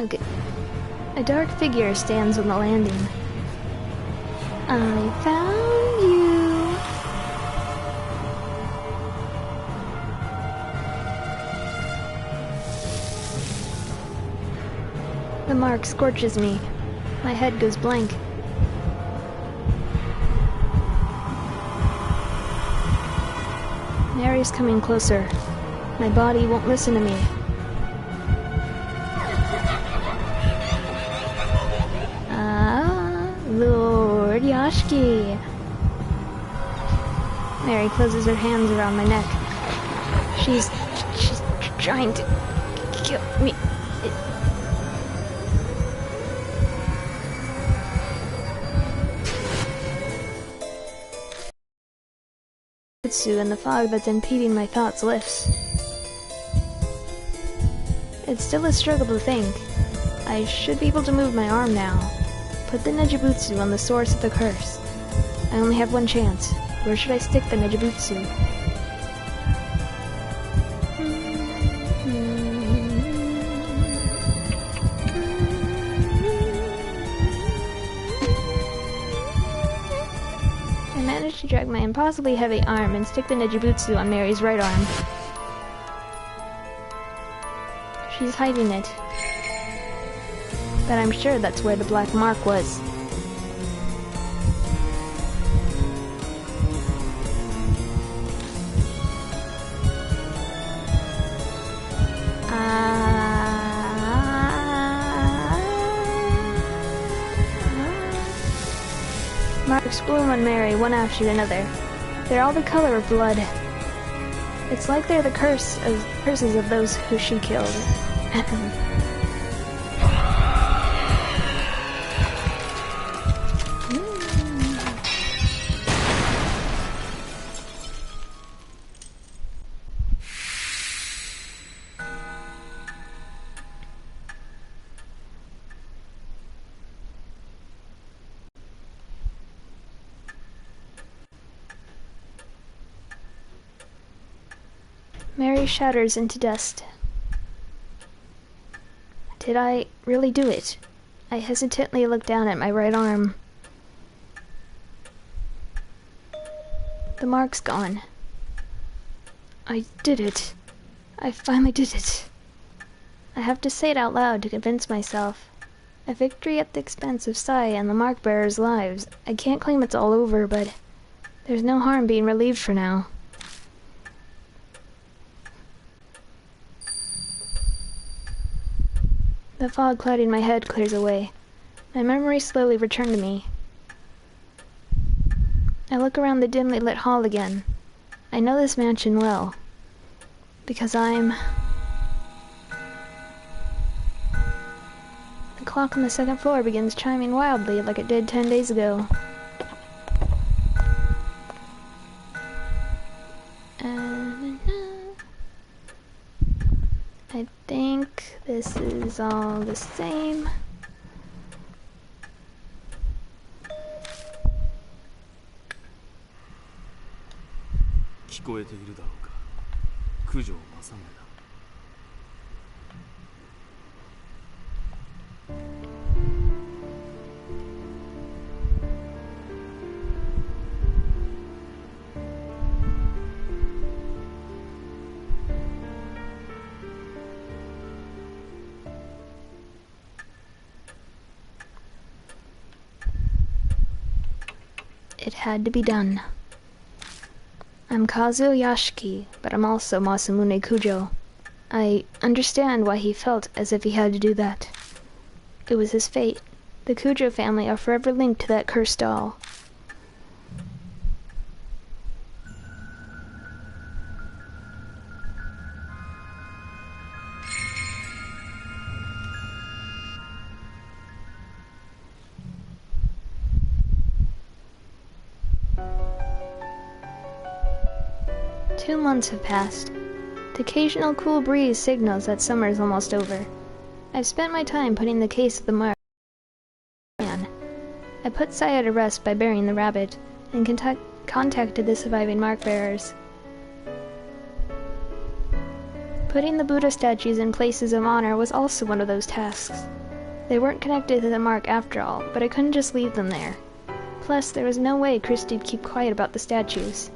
Okay. A dark figure stands on the landing. I found you! The mark scorches me. My head goes blank. Mary's coming closer. My body won't listen to me. Lord Yashki. Mary closes her hands around my neck. She's trying to kill me. And the fog that's impeding my thoughts lifts. It's still a struggle to think. I should be able to move my arm now. Put the Nejibutsu on the source of the curse. I only have one chance. Where should I stick the Nejibutsu? I managed to drag my impossibly heavy arm and stick the Nejibutsu on Mary's right arm. She's hiding it. But I'm sure that's where the black mark was. Marks bloom on Mary, one after another. They're all the color of blood. It's like they're the curses of those who she killed. Mary shatters into dust. Did I really do it? I hesitantly look down at my right arm. The mark's gone. I did it. I finally did it. I have to say it out loud to convince myself. A victory at the expense of Sai and the mark bearers' lives. I can't claim it's all over, but there's no harm being relieved for now. The fog clouding my head clears away. My memories slowly return to me. I look around the dimly lit hall again. I know this mansion well. Because I'm... The clock on the second floor begins chiming wildly like it did 10 days ago. I think this is all the same. It had to be done. I'm Kazuo Yashiki, but I'm also Masamune Kujo. I understand why he felt as if he had to do that. It was his fate. The Kujo family are forever linked to that cursed doll. 2 months have passed. The occasional cool breeze signals that summer is almost over. I've spent my time putting the case of the mark on. I put Saya to rest by burying the rabbit, and contacted the surviving mark bearers. Putting the Buddha statues in places of honor was also one of those tasks. They weren't connected to the mark after all, but I couldn't just leave them there. Plus, there was no way Christy'd keep quiet about the statues.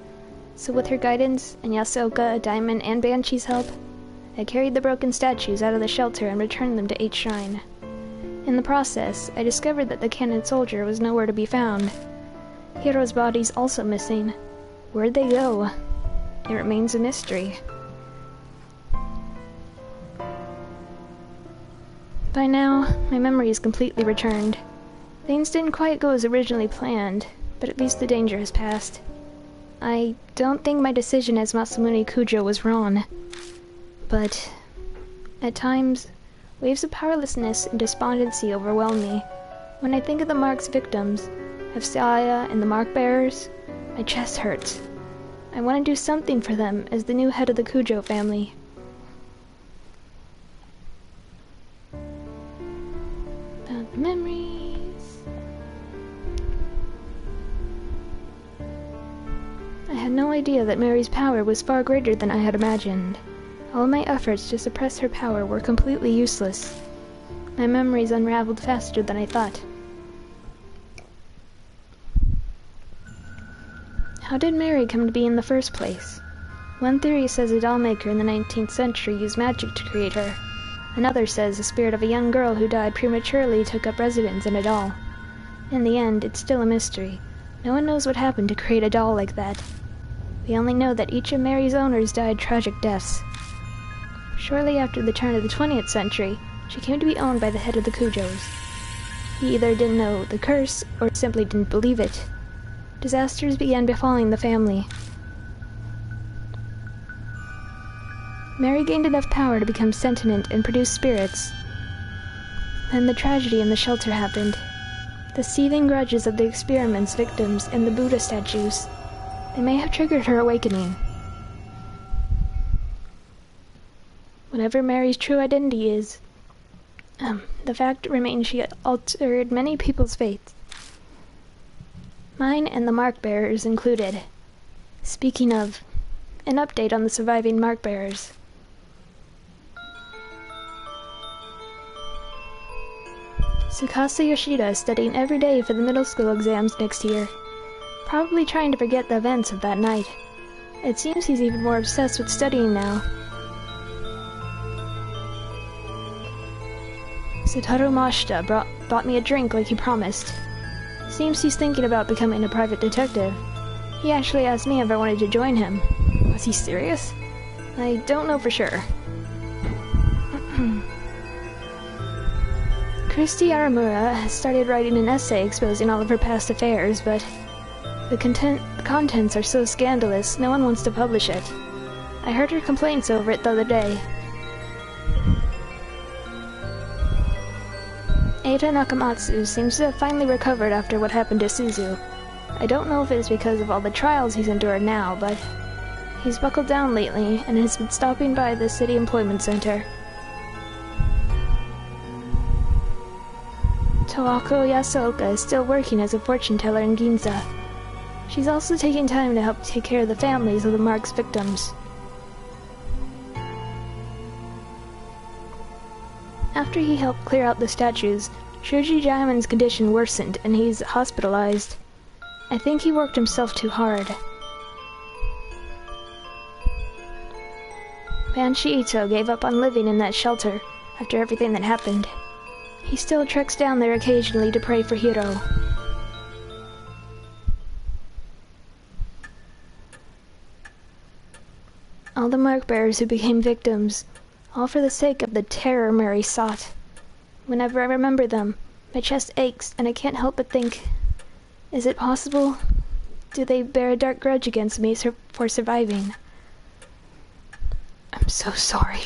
So with her guidance, and Yasoka, Diamond, and Banshee's help, I carried the broken statues out of the shelter and returned them to 8 Shrine. In the process, I discovered that the cannon soldier was nowhere to be found. Hiro's body's also missing. Where'd they go? It remains a mystery. By now, my memory is completely returned. Things didn't quite go as originally planned, but at least the danger has passed. I don't think my decision as Masamune Kujo was wrong, but at times, waves of powerlessness and despondency overwhelm me. When I think of the mark's victims, of Saya and the mark bearers, my chest hurts. I want to do something for them as the new head of the Kujo family. About memories. I had no idea that Mary's power was far greater than I had imagined. All my efforts to suppress her power were completely useless. My memories unraveled faster than I thought. How did Mary come to be in the first place? One theory says a doll maker in the 19th century used magic to create her. Another says the spirit of a young girl who died prematurely took up residence in a doll. In the end, it's still a mystery. No one knows what happened to create a doll like that. We only know that each of Mary's owners died tragic deaths. Shortly after the turn of the 20th century, she came to be owned by the head of the Kujos. He either didn't know the curse, or simply didn't believe it. Disasters began befalling the family. Mary gained enough power to become sentient and produce spirits. Then the tragedy in the shelter happened. The seething grudges of the experiment's victims and the Buddha statues. They may have triggered her awakening. Whatever Mary's true identity is, the fact remains she altered many people's fates. Mine and the mark bearers included. Speaking of, an update on the surviving mark bearers. Tsukasa Yoshida is studying every day for the middle school exams next year, probably trying to forget the events of that night. It seems he's even more obsessed with studying now. Satoru Mashita bought me a drink like he promised. Seems he's thinking about becoming a private detective. He actually asked me if I wanted to join him. Was he serious? I don't know for sure. Christy Aramura has started writing an essay exposing all of her past affairs, but the contents are so scandalous, no one wants to publish it. I heard her complaints over it the other day. Eita Nakamatsu seems to have finally recovered after what happened to Suzu. I don't know if it's because of all the trials he's endured now, but he's buckled down lately and has been stopping by the city employment center. Tawako Yasoka is still working as a fortune teller in Ginza. She's also taking time to help take care of the families of the mark's victims. After he helped clear out the statues, Shoji Jaiman's condition worsened and he's hospitalized. I think he worked himself too hard. Banshee Ito gave up on living in that shelter after everything that happened. He still treks down there occasionally to pray for Hiro. All the mark bearers who became victims, all for the sake of the terror Mary sought. Whenever I remember them, my chest aches and I can't help but think, is it possible? Do they bear a dark grudge against me for surviving? I'm so sorry.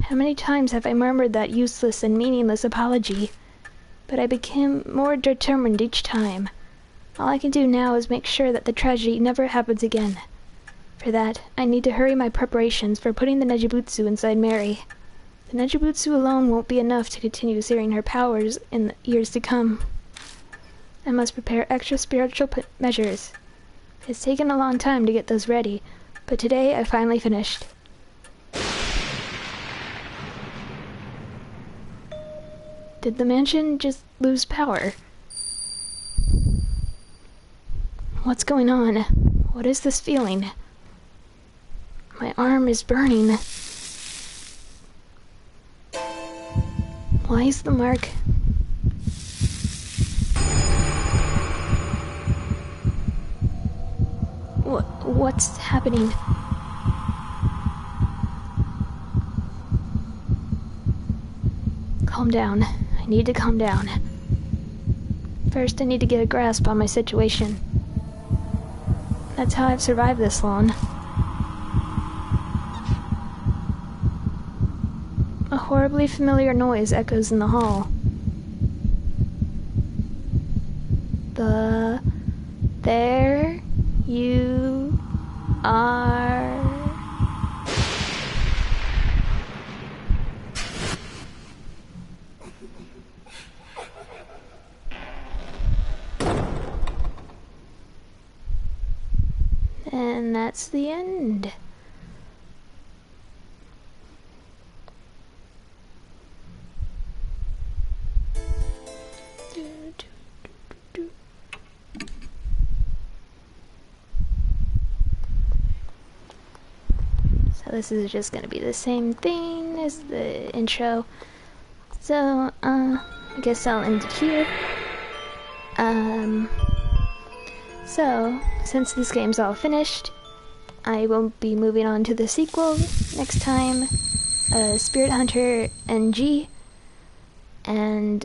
How many times have I murmured that useless and meaningless apology? But I became more determined each time. All I can do now is make sure that the tragedy never happens again. For that, I need to hurry my preparations for putting the Nejibutsu inside Mary. The Nejibutsu alone won't be enough to continue searing her powers in the years to come. I must prepare extra spiritual measures. It's taken a long time to get those ready, but today I finally finished. Did the mansion just lose power? What's going on? What is this feeling? My arm is burning. Why is the mark... What's happening? Calm down. I need to calm down. First, I need to get a grasp on my situation. That's how I've survived this long. A horribly familiar noise echoes in the hall. There you are. And that's the end. So this is just gonna be the same thing as the intro. So, I guess I'll end it here. So, since this game's all finished, I will be moving on to the sequel next time, Spirit Hunter NG, and,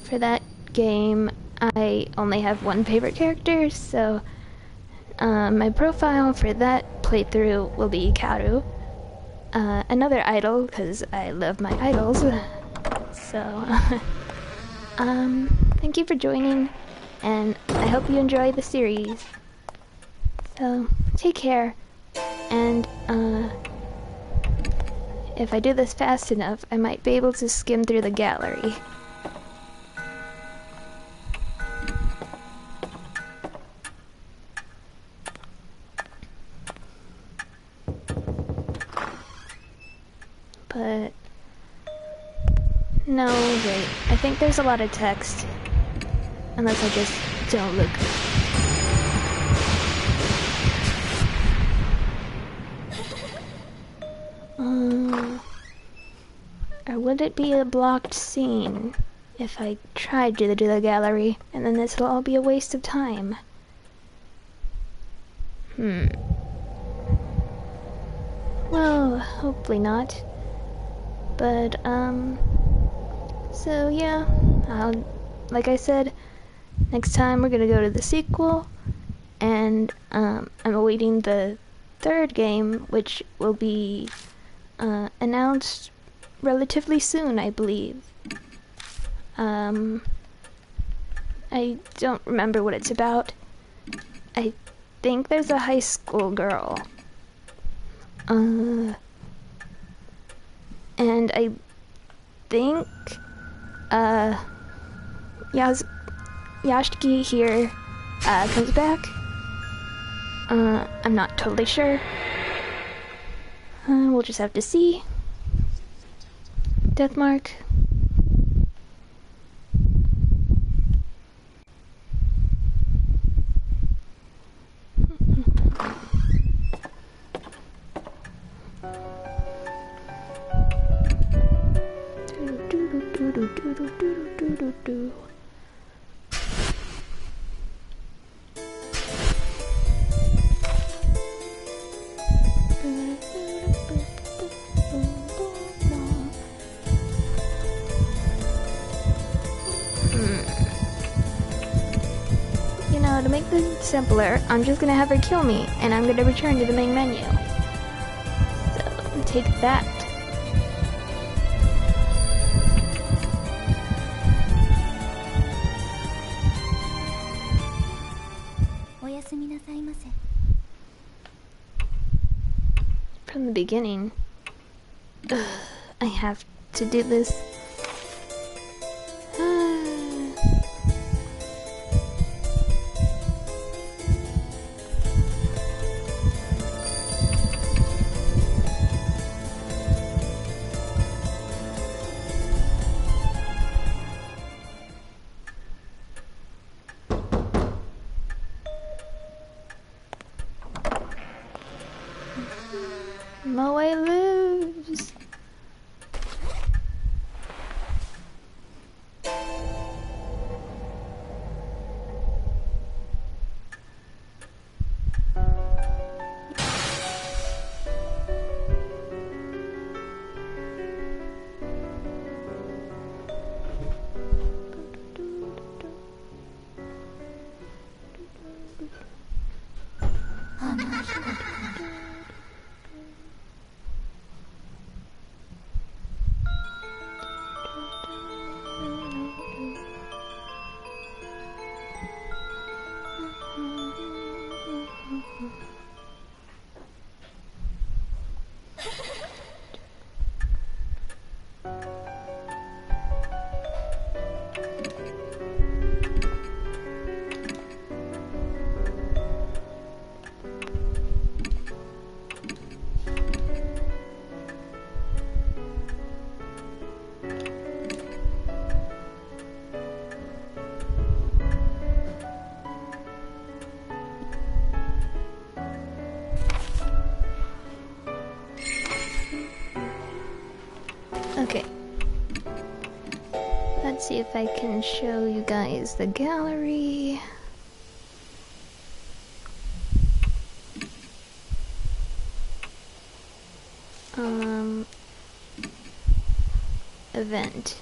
for that game, I only have one favorite character, so, my profile for that playthrough will be Karu, another idol, because I love my idols, so, thank you for joining, and I hope you enjoy the series. So, take care, and, if I do this fast enough, I might be able to skim through the gallery. But, no, wait, I think there's a lot of text, unless I just don't look. Or would it be a blocked scene if I tried to do the gallery, and then this will all be a waste of time? Well, hopefully not. But, so yeah, like I said, next time we're gonna go to the sequel, and, I'm awaiting the third game, which will be, announced relatively soon, I believe. I don't remember what it's about. I think there's a high school girl. And I think, Yashiki here, comes back. I'm not totally sure. We'll just have to see. Deathmark. You know, to make this simpler, I'm just gonna have her kill me, and I'm gonna return to the main menu. So, take that. From the beginning. Ugh, I have to do this. Moe lives. Okay. Let's see if I can show you guys the gallery. Event.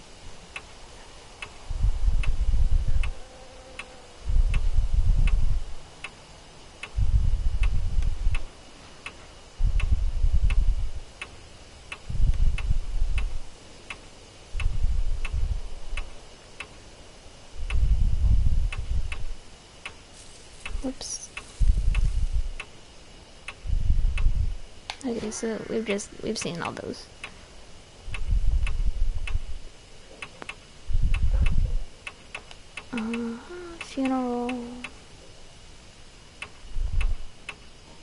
Whoops. Okay, so we've seen all those. Funeral.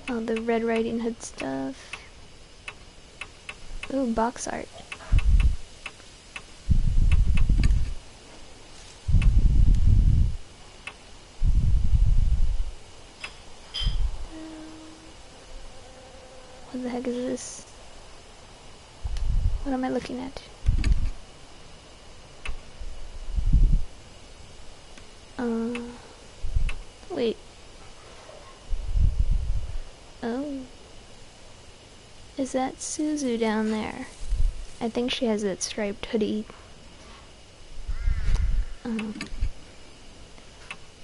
Oh, the Red Riding Hood stuff. Ooh, box art. What the heck is this? What am I looking at? Wait. Oh. Is that Suzu down there? I think she has that striped hoodie.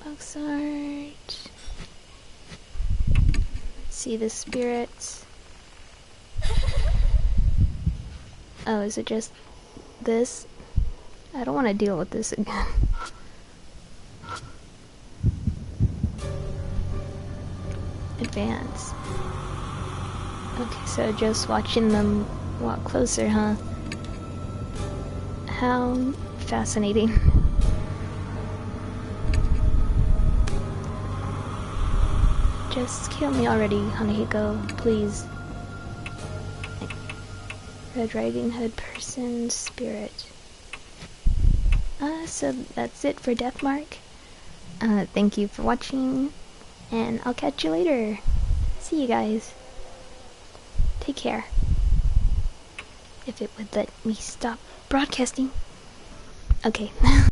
Box art. Let's see the spirits. Oh, is it just this? I don't want to deal with this again. Advance. Okay, so just watching them walk closer, huh? How fascinating. Just kill me already, Hanahiko, please. Red Riding Hood person, spirit. So that's it for Deathmark. Thank you for watching, and I'll catch you later. See you guys. Take care. If it would let me stop broadcasting. Okay.